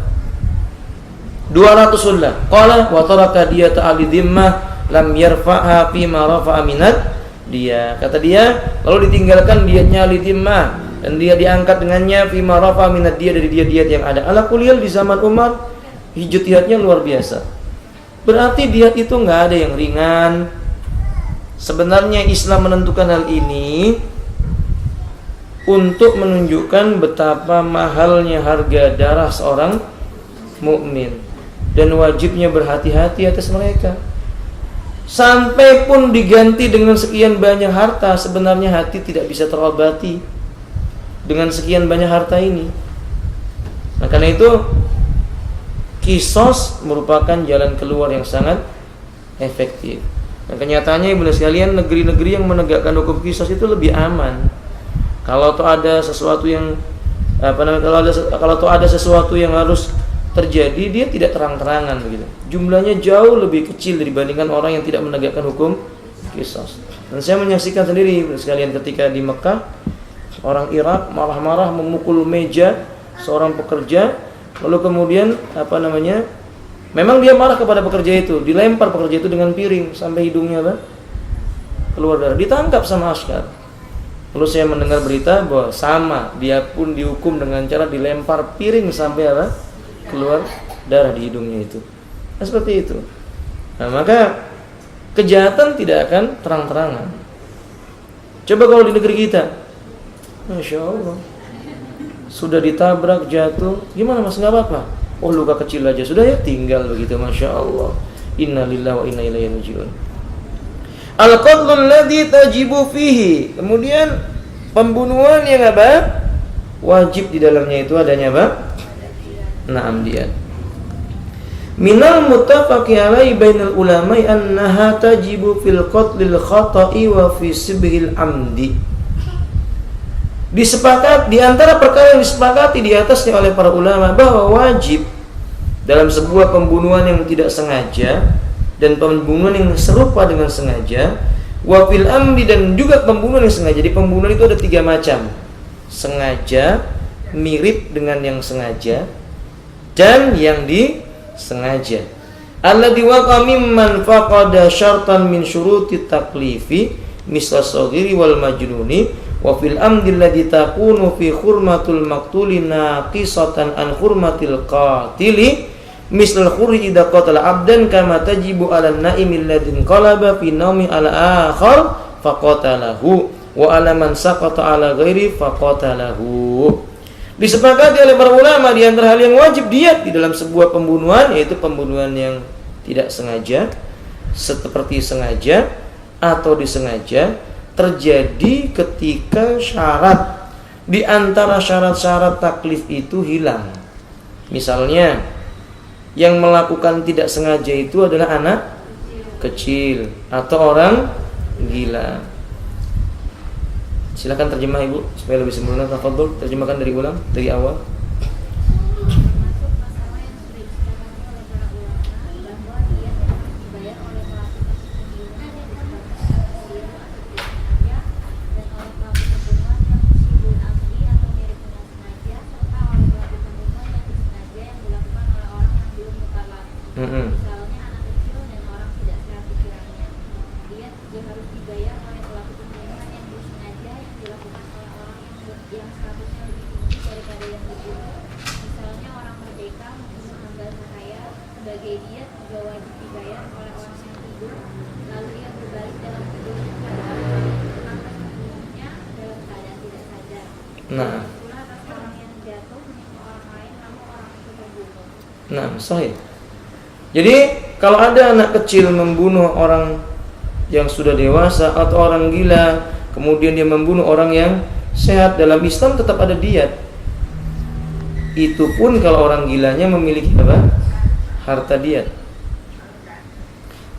200 hullah. Qala wa taraka diyata ali dhimmah lam yarfa'ha fi ma rafa'a minat dia. Kata dia, lalu ditinggalkan diatnya ali dhimmah, dan dia diangkat dengannya fi ma rafa'a minat dia, dari diat-diat yang ada. Ala kuliyal di zaman Umar hijtihadnya luar biasa. Berarti diat itu nggak ada yang ringan. Sebenarnya Islam menentukan hal ini untuk menunjukkan betapa mahalnya harga darah seorang mukmin dan wajibnya berhati-hati atas mereka. Sampai pun diganti dengan sekian banyak harta, sebenarnya hati tidak bisa terobati dengan sekian banyak harta ini. Nah, karena itu Kisos merupakan jalan keluar yang sangat efektif. Dan kenyataannya ibu sekalian, negeri-negeri yang menegakkan hukum qisas itu lebih aman. Kalau tuh ada sesuatu yang kalau tuh ada sesuatu yang harus terjadi, dia tidak terang-terangan begitu. Jumlahnya jauh lebih kecil dibandingkan orang yang tidak menegakkan hukum qisas. Dan saya menyaksikan sendiri sekalian ketika di Mekah, orang Irak marah-marah memukul meja seorang pekerja, lalu kemudian memang dia marah kepada pekerja itu, dilempar pekerja itu dengan piring sampai hidungnya keluar darah, ditangkap sama askar. Lalu saya mendengar berita bahwa sama, dia pun dihukum dengan cara dilempar piring sampai keluar darah di hidungnya itu. Nah, seperti itu. Nah, maka kejahatan tidak akan terang-terangan. Coba kalau di negeri kita, Masya Allah, sudah ditabrak, jatuh, gimana mas, nggak apa-apa? Oh, luka kecil aja sudah ya, tinggal begitu. Masya Allah. Inna lillahi wa inna ilaihi raji'un. Al-qatlul ladzi tajibu fihi. Kemudian pembunuhan yang wajib di dalamnya itu adanya Naam diyat. Minal muttafaqi alaihi bainal ulama'i annaha tajibu fil qatlil khata'i wa fi sibhil amdi. Disepakat di antara perkara yang disepakati di atasnya oleh para ulama bahwa wajib dalam sebuah pembunuhan yang tidak sengaja dan pembunuhan yang serupa dengan sengaja, wa fil amdi, dan juga pembunuhan yang sengaja. Di pembunuhan itu ada 3 macam. Sengaja, mirip dengan yang sengaja, dan yang disengaja. Alladzi waqa mimman faqada syartan min syuruti taklifi misal saghiri wal majnuni, wa fil amdi alladzi takunu fi hurmatul maqtuli naqisatan an hurmatil qatili misal khuri idza qatala abdan kama tajibu 'ala an-na'imil ladzi qalaba fi naumi 'ala akhar faqatalahu wa 'ala man saqata 'ala ghairi faqatalahu. Disepakati oleh para ulama di antara hal yang wajib diyat di dalam sebuah pembunuhan, yaitu pembunuhan yang tidak sengaja, seperti sengaja atau disengaja, terjadi ketika syarat di antara syarat-syarat taklif itu hilang. Misalnya yang melakukan tidak sengaja itu adalah anak kecil atau orang gila. Silakan terjemah ibu supaya lebih sempurna. Tafadhol, terjemahkan dari ulang dari awal. Misalnya anak kecil dan orang tidak sehat pikirannya, dia juga harus dibayar oleh pelaku pembunuhan yang disengaja yang dilakukan oleh orang yang statusnya lebih tinggi daripada yang dibunuh. Misalnya orang merdeka membunuh hamba sahaya, sebagai diat juga wajib dibayar oleh orang yang tidur, lalu ia berbalik dalam tidurnya keadaan lantas membunuhnya dalam keadaan tidak sadar. Nah, Pula atas orang yang jatuh menimpa orang lain namun orang itu terbunuh. nah, sahih. Jadi kalau ada anak kecil membunuh orang yang sudah dewasa atau orang gila, kemudian dia membunuh orang yang sehat, dalam Islam tetap ada diat. Itu pun kalau orang gilanya memiliki harta diat.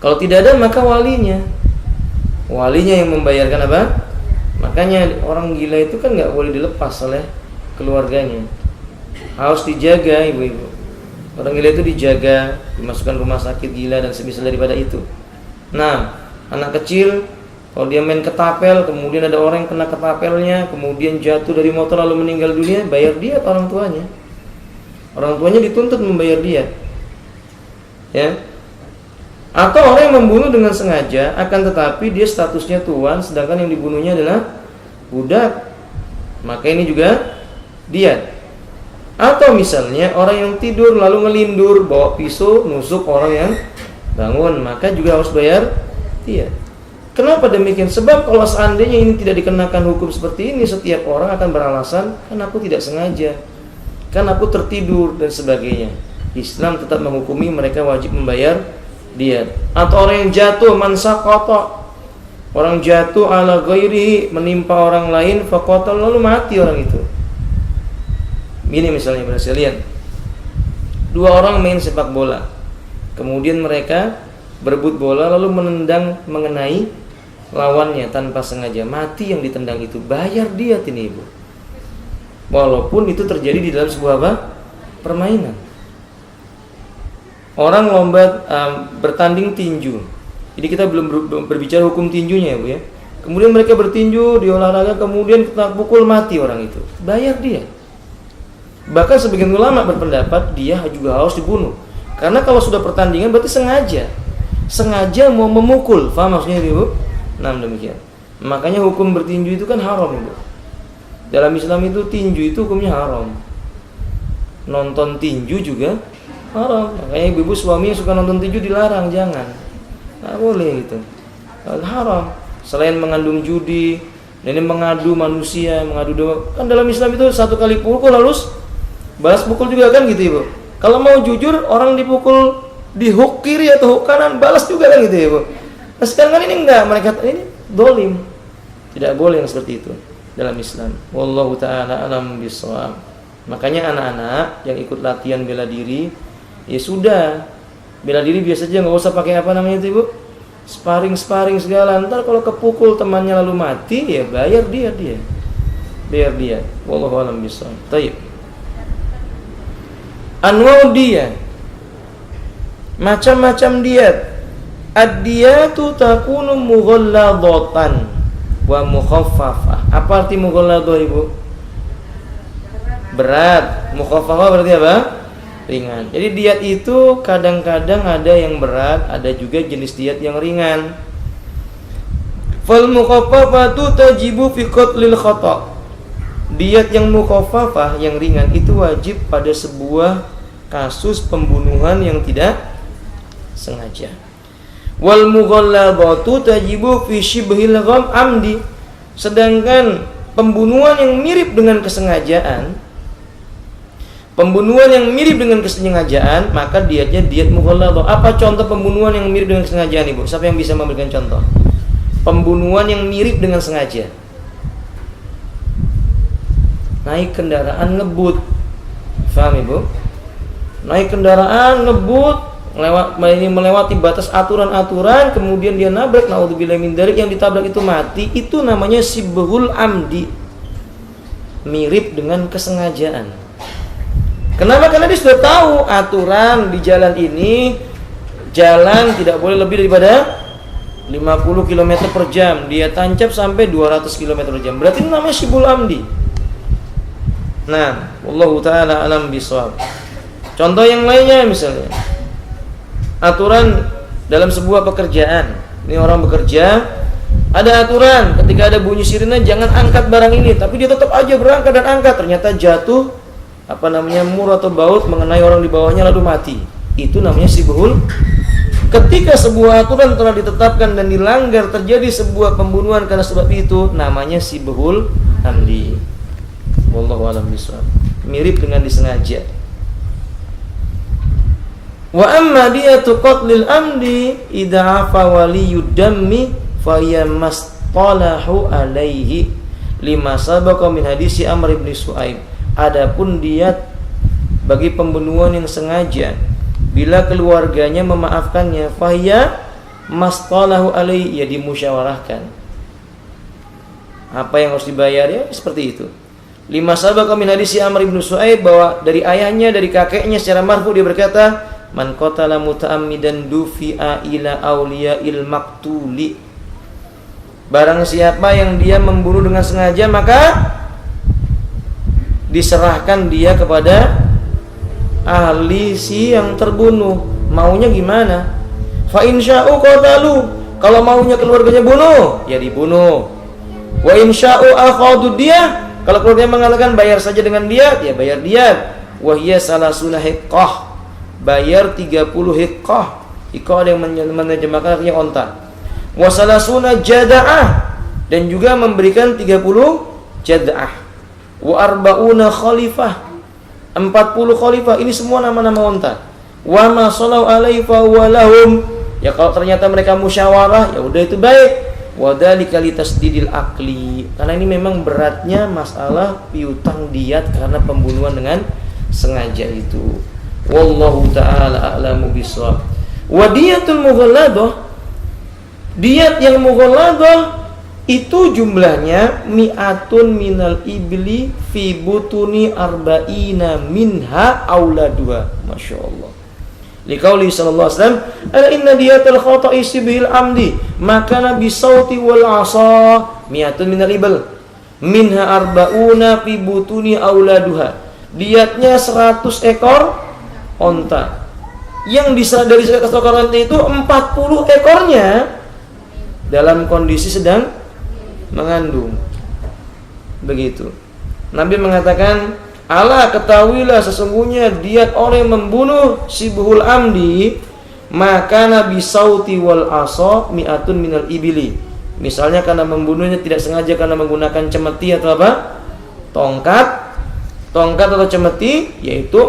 Kalau tidak ada maka walinya yang membayarkan Makanya orang gila itu kan nggak boleh dilepas oleh keluarganya, harus dijaga ibu-ibu. Orang gila itu dijaga, dimasukkan rumah sakit gila dan semisal daripada itu. Nah, anak kecil kalau dia main ketapel, kemudian ada orang yang kena ketapelnya, kemudian jatuh dari motor lalu meninggal dunia, bayar diat orang tuanya. Orang tuanya dituntut membayar diat. Ya. Atau orang yang membunuh dengan sengaja, akan tetapi dia statusnya tuan, sedangkan yang dibunuhnya adalah budak, maka ini juga diat. Atau misalnya orang yang tidur lalu ngelindur bawa pisau nusuk orang yang bangun, maka juga harus bayar diat. Kenapa demikian? Sebab kalau seandainya ini tidak dikenakan hukum seperti ini, setiap orang akan beralasan, kan aku tidak sengaja, kan aku tertidur dan sebagainya. Islam tetap menghukumi mereka wajib membayar diat. Atau orang yang jatuh mansaqata, orang jatuh ala ghairihi, menimpa orang lain, faqatal, lalu mati orang itu. Ini misalnya sekalian, 2 orang main sepak bola, kemudian mereka berebut bola lalu menendang mengenai lawannya tanpa sengaja, mati yang ditendang itu, bayar dia ini ibu. Walaupun itu terjadi di dalam sebuah apa? Permainan. Orang lomba bertanding tinju. Jadi kita belum berbicara hukum tinjunya ya bu ya. Kemudian mereka bertinju di olahraga, kemudian kita pukul mati orang itu, bayar dia. Bahkan sebagian ulama berpendapat dia juga harus dibunuh. Karena kalau sudah pertandingan berarti sengaja mau memukul. Faham maksudnya ibu? Nah demikian. Makanya hukum bertinju itu kan haram ibu. Dalam Islam itu tinju itu hukumnya haram. Nonton tinju juga haram. Makanya ibu suami yang suka nonton tinju dilarang, jangan. Nggak boleh itu. Haram. Selain mengandung judi, dan ini mengadu manusia, mengadu doa. Kan dalam Islam itu satu kali pukul harus balas pukul juga kan gitu ibu. Kalau mau jujur orang dipukul di hook kiri atau hook kanan balas juga kan gitu ibu. Nah sekarang kan ini enggak, mereka ini dolim. Tidak boleh yang seperti itu dalam Islam. Wallahu ta'ala alam bisawab. Makanya anak-anak yang ikut latihan bela diri, ya sudah, bela diri biasa aja, nggak usah pakai apa namanya itu ibu, sparring segala. Ntar kalau kepukul temannya lalu mati, ya bayar dia. Wallahu alam bisawab. Taib. Anwa'ud diyah, macam-macam diat. Ad-diyatu takunu mughalladatan wa mukhaffafah. Apa arti mughalladah ibu? Berat. Mukhaffafah berarti apa? Ringan. Jadi diat itu kadang-kadang ada yang berat, ada juga jenis diat yang ringan. Fal mukhaffafatu tajibu fi qatlil khata'. Diat yang mukhaffafah yang ringan itu wajib pada sebuah kasus pembunuhan yang tidak sengaja. Wal mughalladatu tajibu fi shibhil gham amdi. Sedangkan pembunuhan yang mirip dengan kesengajaan, maka diatnya diat mughalladah. Apa contoh pembunuhan yang mirip dengan kesengajaan ibu? Siapa yang bisa memberikan contoh? Pembunuhan yang mirip dengan sengaja. Naik kendaraan ngebut. Paham ibu? Naik kendaraan ngebut, melewati batas aturan-aturan, kemudian dia nabrak, naudzubillah min dzalik, yang ditabrak itu mati, itu namanya sibhul amdi, mirip dengan kesengajaan. Kenapa? Karena dia sudah tahu aturan di jalan ini, jalan tidak boleh lebih daripada 50 km per jam, dia tancap sampai 200 km per jam, berarti itu namanya sibhul amdi. Nah, wallahu ta'ala alam bisawab. Contoh yang lainnya misalnya, aturan dalam sebuah pekerjaan. Ini orang bekerja, ada aturan ketika ada bunyi sirine jangan angkat barang ini, tapi dia tetap aja berangkat dan angkat. Ternyata jatuh mur atau baut mengenai orang di bawahnya lalu mati. Itu namanya sibhul. Ketika sebuah aturan telah ditetapkan dan dilanggar, terjadi sebuah pembunuhan karena sebab itu, namanya sibhul amdi. Wallahu a'lam bishawab. Mirip dengan disengaja. Wa amma diyatu qatlil amdi idza afa waliyud dammi fa yamastalahu alaihi lima sabaqa min hadisi Amr bin Su'aib. Adapun diat bagi pembunuhan yang sengaja bila keluarganya memaafkannya, fa yamastalahu alaihi, ya dimusyawarahkan. Apa yang harus dibayar ya seperti itu. Lima sabaqa min hadisi Amr bin Su'aib, bahwa dari ayahnya, dari kakeknya secara marfu dia berkata, man qatala muta'ammidan dufi'a ila awliya'il maktuli. Barang siapa yang dia membunuh dengan sengaja, maka diserahkan dia kepada ahli si yang terbunuh. Maunya gimana? Fa insya'u qatalu, kalau maunya keluarganya bunuh, ya dibunuh. Wa insya'u akhadhu dia, kalau keluarganya mengatakan bayar saja dengan diat, ya bayar diat. Wa hiya salasuna hiqqah, bayar 30 hiqqah. Hiqqah ada yang menerjemahkan artinya onta. Wa salasuna jada'ah, dan juga memberikan 30 jada'ah. Wa arba'una khalifah, 40 khalifah. Ini semua nama-nama onta. Wa ma salau alaihi fa walahum, ya kalau ternyata mereka musyawarah, ya udah itu baik. Wa dzalika litasdidil aqli, karena ini memang beratnya masalah piutang diat karena pembunuhan dengan sengaja itu. Wallahu ta'ala a'lamu bishawab. Wadiyatul mughalladah, diat yang mughalladah itu jumlahnya mi'atun minal ibli fi butuni arba'ina minha auladuha. Masya Allah. Liqauli sallallahu alaihi wasallam, ala inna diyatal khata'i sibil amdi maka nabi sauti wal asa mi'atun minal ibl minha arba'una fi butuni auladuha. Diatnya 100 ekor onta. Yang dari 100 ekor onta itu 40 ekornya dalam kondisi sedang mengandung. Begitu. Nabi mengatakan, ala ketahuilah sesungguhnya diat orang yang membunuh sibhul amdi maka nabi sauti wal asa mi'atun minal ibili. Misalnya karena membunuhnya tidak sengaja karena menggunakan cemeti atau apa? Tongkat atau cemeti, yaitu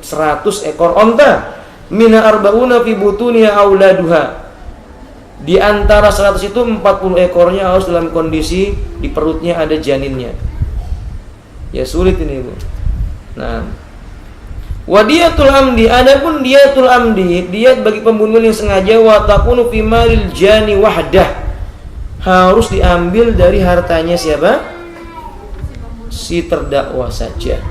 100 ekor onta. Mina arba'una fi butuniha auladuha. Di antara 100 itu 40 ekornya harus dalam kondisi di perutnya ada janinnya. Ya sulit ini, Bu. Nah, wadiyatul amdi, adapun diyatul amdi, diat bagi pembunuhan yang sengaja, wa takunu fi malil jani wahdah, harus diambil dari hartanya siapa? Si terdakwa saja.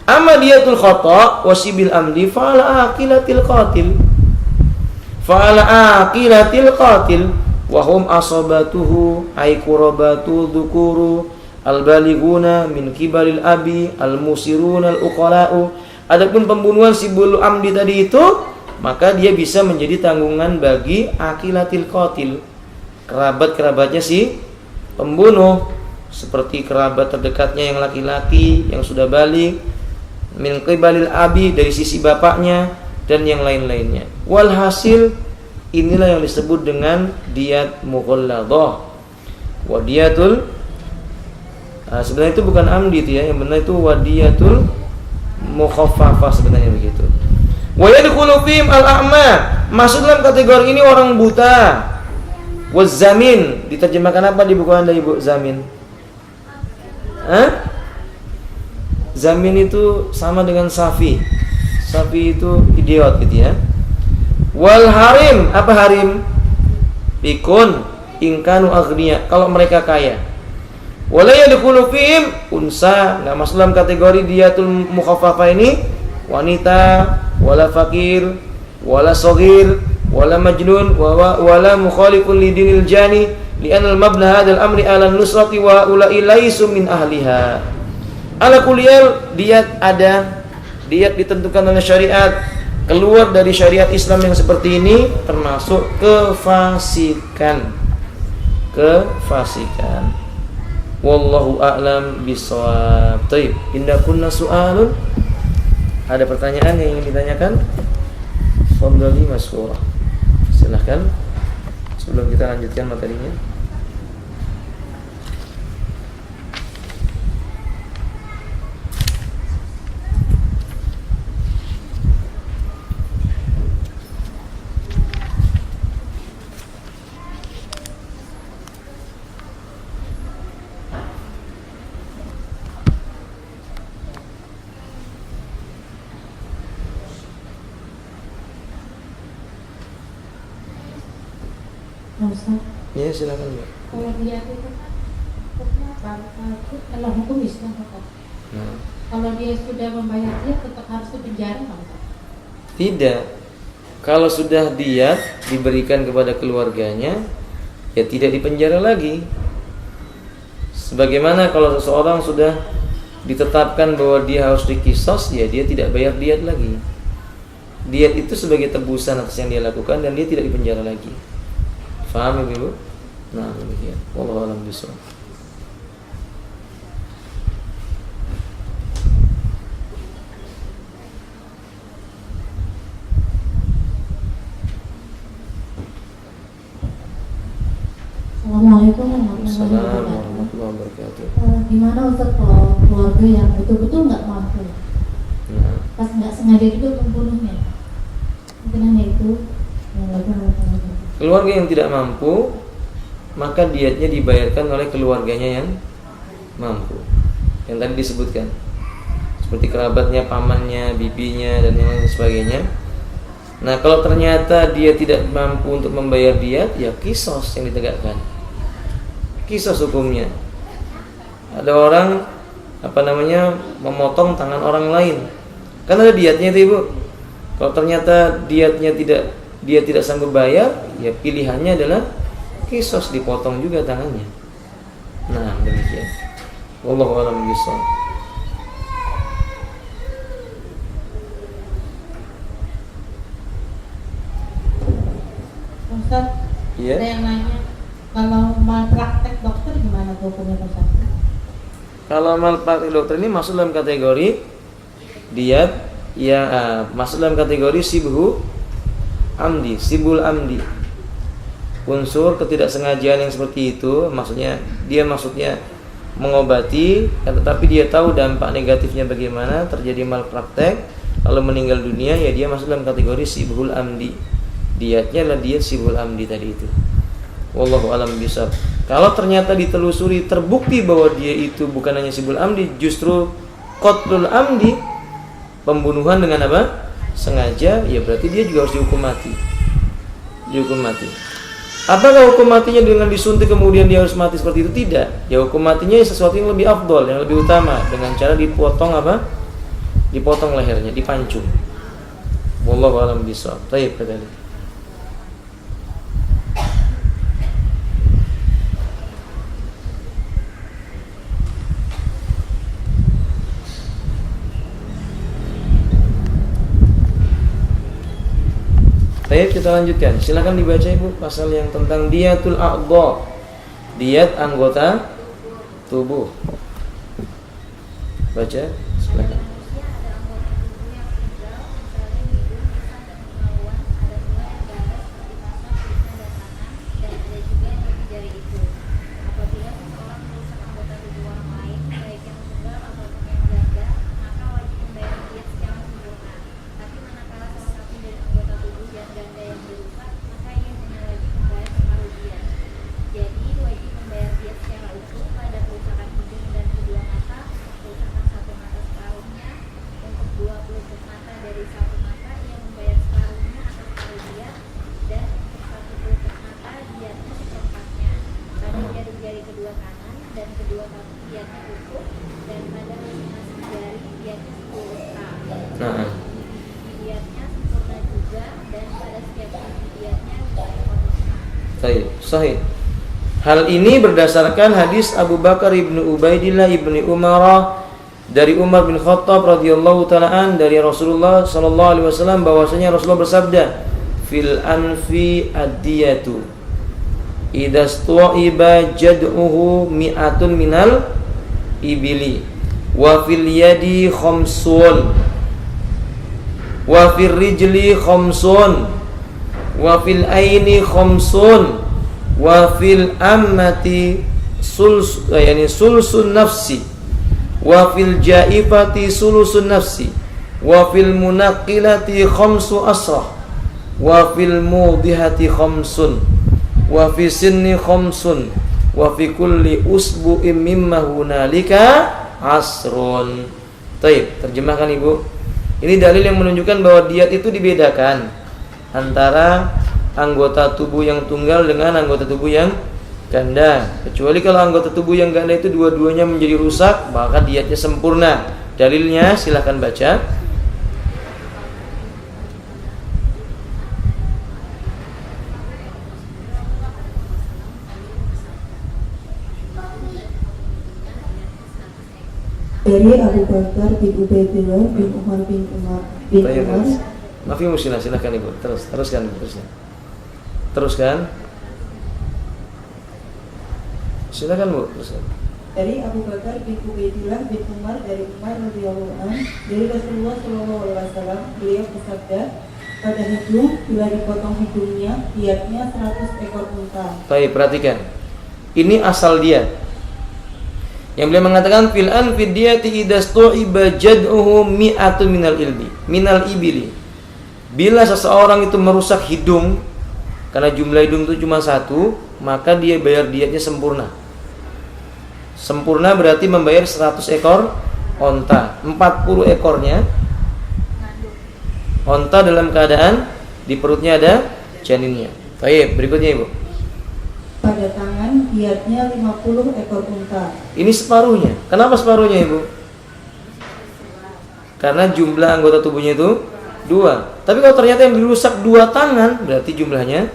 Amma diyatul khata' wasibil amdi fa'ala aqilatil qatil. Fa'ala aqilatil qatil wa hum asabatuhu ay qurabatu dzukuru al-balighuna min kibalil abi al-musiruna al-uqala'u. Adapun pembunuhan sibul amdi tadi itu, maka dia bisa menjadi tanggungan bagi aqilatil qatil, kerabat-kerabatnya si pembunuh, seperti kerabat terdekatnya yang laki-laki yang sudah balik, min qibalil abi dari sisi bapaknya, dan yang lain-lainnya. Walhasil inilah yang disebut dengan diat mughalladah. Wadiyatul sebenarnya itu bukan amdi itu ya, yang benar itu wadiyatul mukhaffafah sebenarnya begitu. Wa yadkhulu fihim al-a'ma, masuk dalam kategori ini orang buta. Wazamin, diterjemahkan apa di buku Anda Ibu? Zamin. Zamin itu sama dengan safi. Safi itu idiot gitu ya. Wal harim, apa harim? Pikun ingkanu aghniya, kalau mereka kaya. Wala yadkhulu fihim unsa, enggak masuk dalam kategori diyatul mukhaffafah ini wanita, wala fakir, wala shaghir, wala majnun, wala mukhalifun lidinil jani, li'anna al-mabna hadzal amri 'ala an-nusrati wa ulai laisu min ahliha. Ala kulliyal diat ada, diat ditentukan oleh syariat. Keluar dari syariat Islam yang seperti ini termasuk kefasikan. Kefasikan. Wallahu a'lam bishawab. Baik, inda kunna su'alun. Ada pertanyaan yang ingin ditanyakan? Fadhali maskurah. Silahkan sebelum kita lanjutkan materinya. Ya silakan Mbak. Kalau dia itu kalau hukum Islam kalau dia sudah membayar dia tetap harus di penjara nggak? Tidak. Kalau sudah diat diberikan kepada keluarganya, ya tidak dipenjara lagi. Sebagaimana kalau seseorang sudah ditetapkan bahwa dia harus dikisos, ya dia tidak bayar diat lagi. Diat itu sebagai tebusan atas yang dia lakukan dan dia tidak dipenjara lagi. Faham Ibu? Nah, demikian. Wallahu a'lam bishawab. Assalamualaikum warahmatullahi wabarakatuh. Gimana Ustaz kalau keluarga yang betul-betul nggak mampu, pas nggak sengaja juga membunuhnya, mungkin itu keluarga yang tidak mampu, maka diatnya dibayarkan oleh keluarganya yang mampu, yang tadi disebutkan, seperti kerabatnya, pamannya, bibinya, dan yang lain sebagainya. Nah, kalau ternyata dia tidak mampu untuk membayar diat, ya qisas yang ditegakkan. Qisas hukumnya. Ada orang memotong tangan orang lain. Kan ada diatnya itu, Ibu. Kalau ternyata dia tidak sanggup bayar, ya pilihannya adalah qisas, dipotong juga tangannya. Nah, demikian. Wallahu a'lam bishawab. Ustaz, Iya. ada yang nanya, kalau malpraktek dokter gimana hukumnya Ustaz? Kalau malpraktek dokter ini masuk dalam kategori diat yang masuk dalam kategori sibul amdi. Unsur ketidaksengajaan yang seperti itu, maksudnya mengobati, tetapi dia tahu dampak negatifnya bagaimana, terjadi malpraktek lalu meninggal dunia, ya dia masuk dalam kategori sibul amdi. Diatnya adalah diat sibul amdi tadi itu. Wallahu a'lam bishawab. Kalau ternyata ditelusuri terbukti bahwa dia itu bukan hanya sibul amdi, justru qatlul amdi, pembunuhan dengan apa? Sengaja, ya berarti dia juga harus dihukum mati. Apakah hukum matinya dengan disuntik kemudian dia harus mati seperti itu? Tidak. Ya hukum matinya sesuatu yang lebih afdol, yang lebih utama, dengan cara dipotong dipotong lehernya, dipancung. Wallahu a'lam bishawab. Baik, kembali. Baik, kita lanjutkan. Silakan dibaca Ibu pasal yang tentang diatul a'dha, diat anggota tubuh. Baca, silakan. Sahih. Hal ini berdasarkan hadis Abu Bakar ibnu Ubaidillah ibni Umar dari Umar bin Khattab radhiyallahu ta'ala dari Rasulullah sallallahu alaihi wasallam, bahwasanya Rasulullah bersabda, fil anfi ad-diyatu idza stu'iba jad'uhu mi'atun minal ibili wa fil yadi khamsun wa fil rijli khamsun wa fil aini khamsun wa fil ammati sulsun nafsi wa fil jaifati sulusun nafsi wa fil munaqilati khamsu asrah wa fil mudihati khamsun wa fi sinni khamsun wa fi kulli usbu'in mimma hunalika asrun. Baik, terjemahkan Ibu. Ini dalil yang menunjukkan bahwa diat itu dibedakan antara anggota tubuh yang tunggal dengan anggota tubuh yang ganda. Kecuali kalau anggota tubuh yang ganda itu dua-duanya menjadi rusak, maka diatnya sempurna. Dalilnya silahkan baca. Dari Abu Bakar bin Ubaidillah bin Umar bin Umar. Maaf Ibu, silahkan Ibu. Teruskan. Silakan Bu, teruskan. Dari Abu Bakar bin Ubaidillah bin Umar dari Umar radhiyallahu anhu dari Rasulullah sallallahu alaihi wasallam, beliau bersabda, pada hidung bila dipotong hidungnya diatnya 100 ekor unta. Baik, perhatikan. Ini asal diat. Yang beliau mengatakan fil an fi diyati idastu'iba jad'uhu mi'atun minal ibili. Bila seseorang itu merusak hidung, karena jumlah hidung itu cuma satu, maka dia bayar diatnya sempurna. Sempurna berarti membayar 100 ekor onta. 40 ekornya onta dalam keadaan Di perutnya ada janinnya. Baik, berikutnya Ibu. Pada tangan diatnya 50 ekor unta. Ini separuhnya. Kenapa separuhnya Ibu? Karena jumlah anggota tubuhnya itu 2. Tapi kalau ternyata yang dirusak 2 tangan, berarti jumlahnya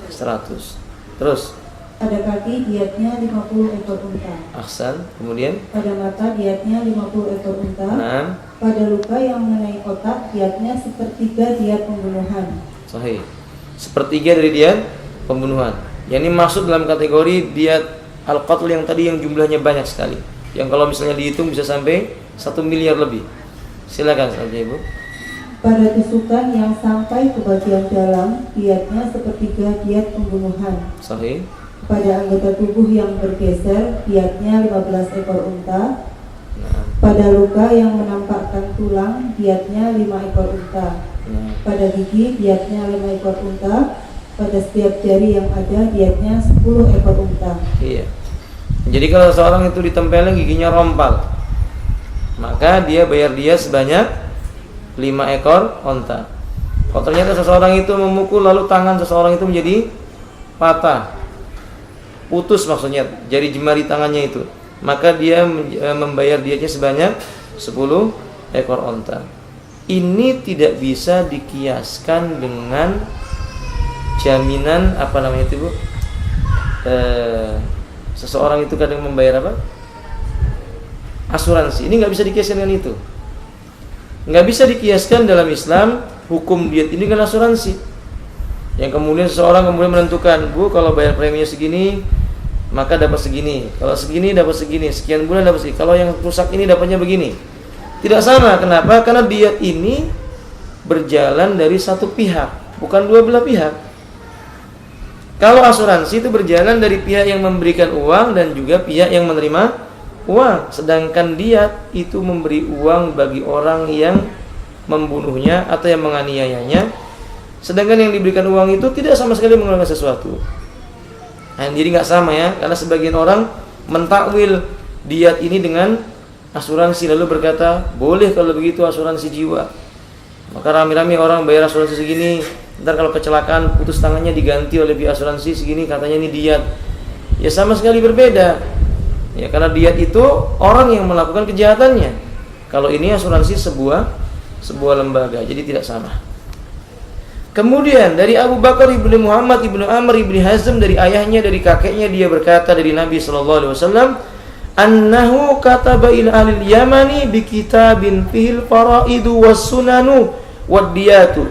100. Terus Pada kaki diatnya 50 ekor unta. Ahsan. Kemudian Pada mata diatnya 50 ekor unta. 6. Pada luka yang mengenai otak diatnya 1/3 diat pembunuhan. Sahih. 1/3 dari diat pembunuhan. Yang ini masuk dalam kategori diat al-qatl yang tadi yang jumlahnya banyak sekali. Yang kalau misalnya dihitung bisa sampai 1 miliar lebih. Silakan saja Ibu. Pada tusukan yang sampai ke bagian dalam diatnya 1/3 diat pembunuhan. Sahih. Pada anggota tubuh yang bergeser diatnya 15 ekor unta. Nah, Pada luka yang menampakkan tulang diatnya 5 ekor unta. nah. Pada gigi diatnya 5 ekor unta. Pada setiap jari yang ada diatnya 10 ekor unta. Iya. Jadi kalau seorang itu ditempelin giginya rompal, maka dia bayar dia sebanyak 5 ekor onta. Kalau ternyata seseorang itu memukul lalu tangan seseorang itu menjadi patah, putus maksudnya jari jemari tangannya itu, maka dia membayar dianya sebanyak 10 ekor onta. Ini tidak bisa dikiaskan dengan jaminan apa namanya itu Bu? Seseorang itu kadang membayar apa? Asuransi. Ini nggak bisa dikiaskan dengan itu. Nggak bisa dikiaskan dalam Islam hukum diat ini dengan asuransi. Yang kemudian seseorang kemudian menentukan, Bu, kalau bayar preminya segini, maka dapat segini. Kalau segini dapat segini. Sekian bulan dapat segini. Kalau yang rusak ini dapatnya begini. Tidak sama. Kenapa? Karena diat ini berjalan dari satu pihak, bukan dua belah pihak. Kalau asuransi itu berjalan dari pihak yang memberikan uang dan juga pihak yang menerima uang. Sedangkan diat itu memberi uang bagi orang yang membunuhnya atau yang menganiayanya. Sedangkan yang diberikan uang itu tidak sama sekali mengeluarkan sesuatu. Nah, jadi nggak sama ya, karena sebagian orang mentakwil diat ini dengan asuransi lalu berkata boleh kalau begitu asuransi jiwa. Maka rame-rame orang bayar asuransi segini, ntar kalau kecelakaan putus tangannya diganti oleh pihak asuransi segini, katanya ini diat. Ya sama sekali berbeda. Ya karena diat itu orang yang melakukan kejahatannya. Kalau ini asuransi sebuah lembaga, jadi tidak sama. Kemudian dari Abu Bakar ibnu Muhammad ibnu Amr ibnu Hazm, dari ayahnya, dari kakeknya, dia berkata dari Nabi SAW, annahu kataba ila ahli Yamani bi kitabin fihil faraidu was sunanu wad diyatu.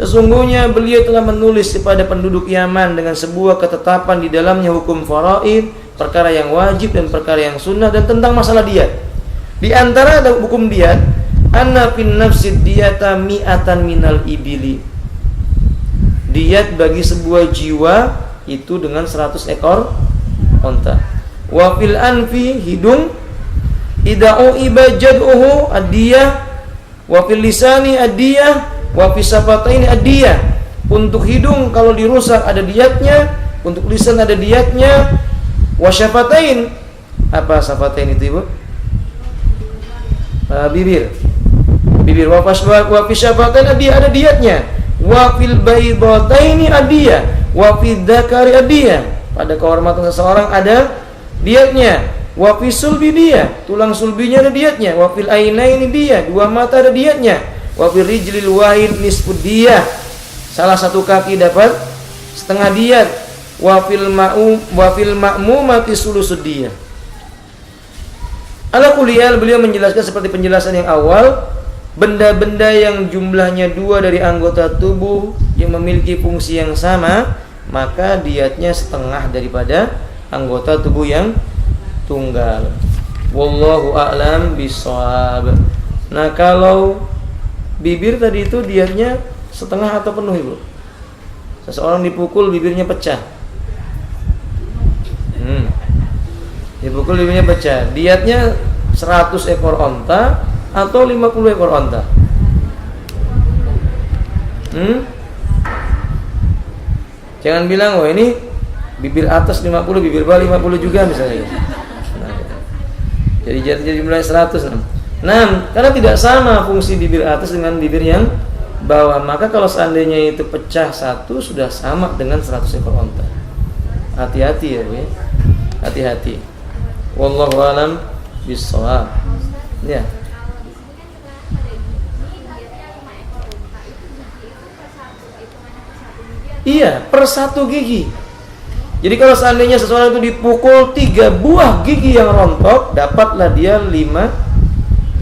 Sesungguhnya beliau telah menulis kepada penduduk Yaman dengan sebuah ketetapan di dalamnya hukum faraid, perkara yang wajib dan perkara yang sunnah, dan tentang masalah diat. Di antara ada hukum diat, anna fin nafsid diyata mi'atan minal ibili. Diat bagi sebuah jiwa itu dengan 100 ekor onta. Wa fil anfi, hidung, ida'u ibajad'uhu adiyah, wa fil lisani adiyah, wa fis safataini adiyah. Untuk hidung kalau dirusak ada diatnya, untuk lisan ada diatnya. Wa syafatain, apa syafatain itu Ibu? Bibir. Bibir. Wa fis syafatain adiyah, ada diatnya. Wa fil baydataini adiyah, wa fid dzakari adiyah. Pada kehormatan seseorang ada diatnya. Wa fi sulbi dia, tulang sulbinya ada diatnya. Wa fil ainaini dia, dua mata ada diatnya. Wa fil rijlil wahid nisfu dia, salah satu kaki dapat setengah diat. Wa fil ma'mumati sulusud dia. Ala kuliyal, beliau menjelaskan seperti penjelasan yang awal, benda-benda yang jumlahnya 2 dari anggota tubuh yang memiliki fungsi yang sama, maka diatnya setengah daripada anggota tubuh yang tunggal. Wallahu a'lam bishawab. Nah, kalau bibir tadi itu diatnya setengah atau penuh Ibu? Seseorang dipukul bibirnya pecah. Dipukul bibirnya pecah. Diatnya 100 ekor onta atau 50 ekor onta? Jangan bilang, oh ini bibir atas 50, bibir bawah 50 juga misalnya. Nah, jadi jumlahnya 100. Nah, karena tidak sama fungsi bibir atas dengan bibir yang bahwa maka kalau seandainya itu pecah satu sudah sama dengan 100 ekor onta. Hati-hati ya Bu ya. Hati-hati. Wallahu a'lam bishawab. Ya. Kalau di sini kan sekarang pada gigi dietnya 5 ekor unta, itu gigi itu per satu, hitungannya per satu gigi atau Iya, per satu gigi. Jadi kalau seandainya seseorang itu dipukul 3 buah gigi yang rontok, dapatlah dia 15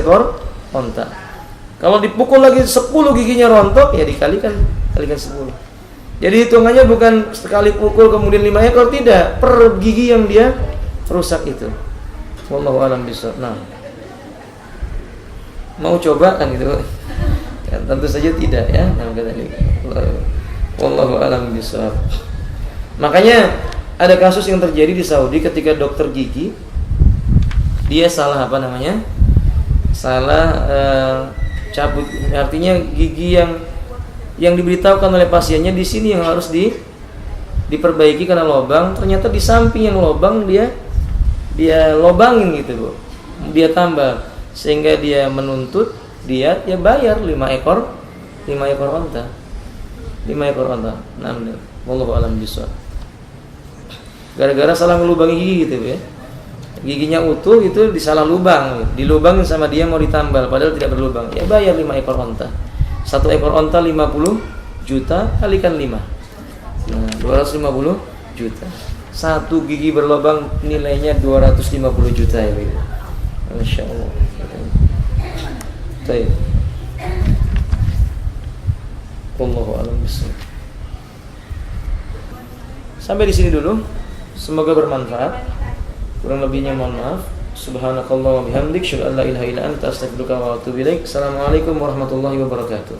ekor onta. Kalau dipukul lagi 10 giginya rontok, ya kalikan 10. Jadi hitungannya bukan sekali pukul kemudian 5 ekor, tidak, per gigi yang dia rusak itu. Wallahu a'lam bishawab. Nah, mau coba kan gitu? Ya, tentu saja tidak ya. Nah, kata ini. Wallahu a'lam bishawab. Makanya ada kasus yang terjadi di Saudi ketika dokter gigi dia salah salah cabut, artinya gigi yang diberitahukan oleh pasiennya di sini yang harus diperbaiki karena lobang, ternyata di samping yang lobang dia lobangin gitu Bu, dia tambah, sehingga dia menuntut dia bayar 5 ekor onta. Nah, wallahu a'lam bishawab. Gara-gara salah ngelubangi gigi gitu ya. Giginya utuh gitu disalah lubang, dilubangin sama dia mau ditambal padahal tidak berlubang. Ya bayar 5 ekor onta. 1 ekor onta 50 juta kalikan 5. Nah, 250 juta. 1 gigi berlubang nilainya 250 juta ya gitu. Masya Allah. Baik. Wallahu a'lam bishawab. Sampai di sini dulu. Semoga bermanfaat. Kurang lebihnya mohon maaf. Subhanakallah wa bihamdik, syukur an la ilaha illa anta, astaghfiruka wa atubu ilaik. Assalamualaikum warahmatullahi wabarakatuh.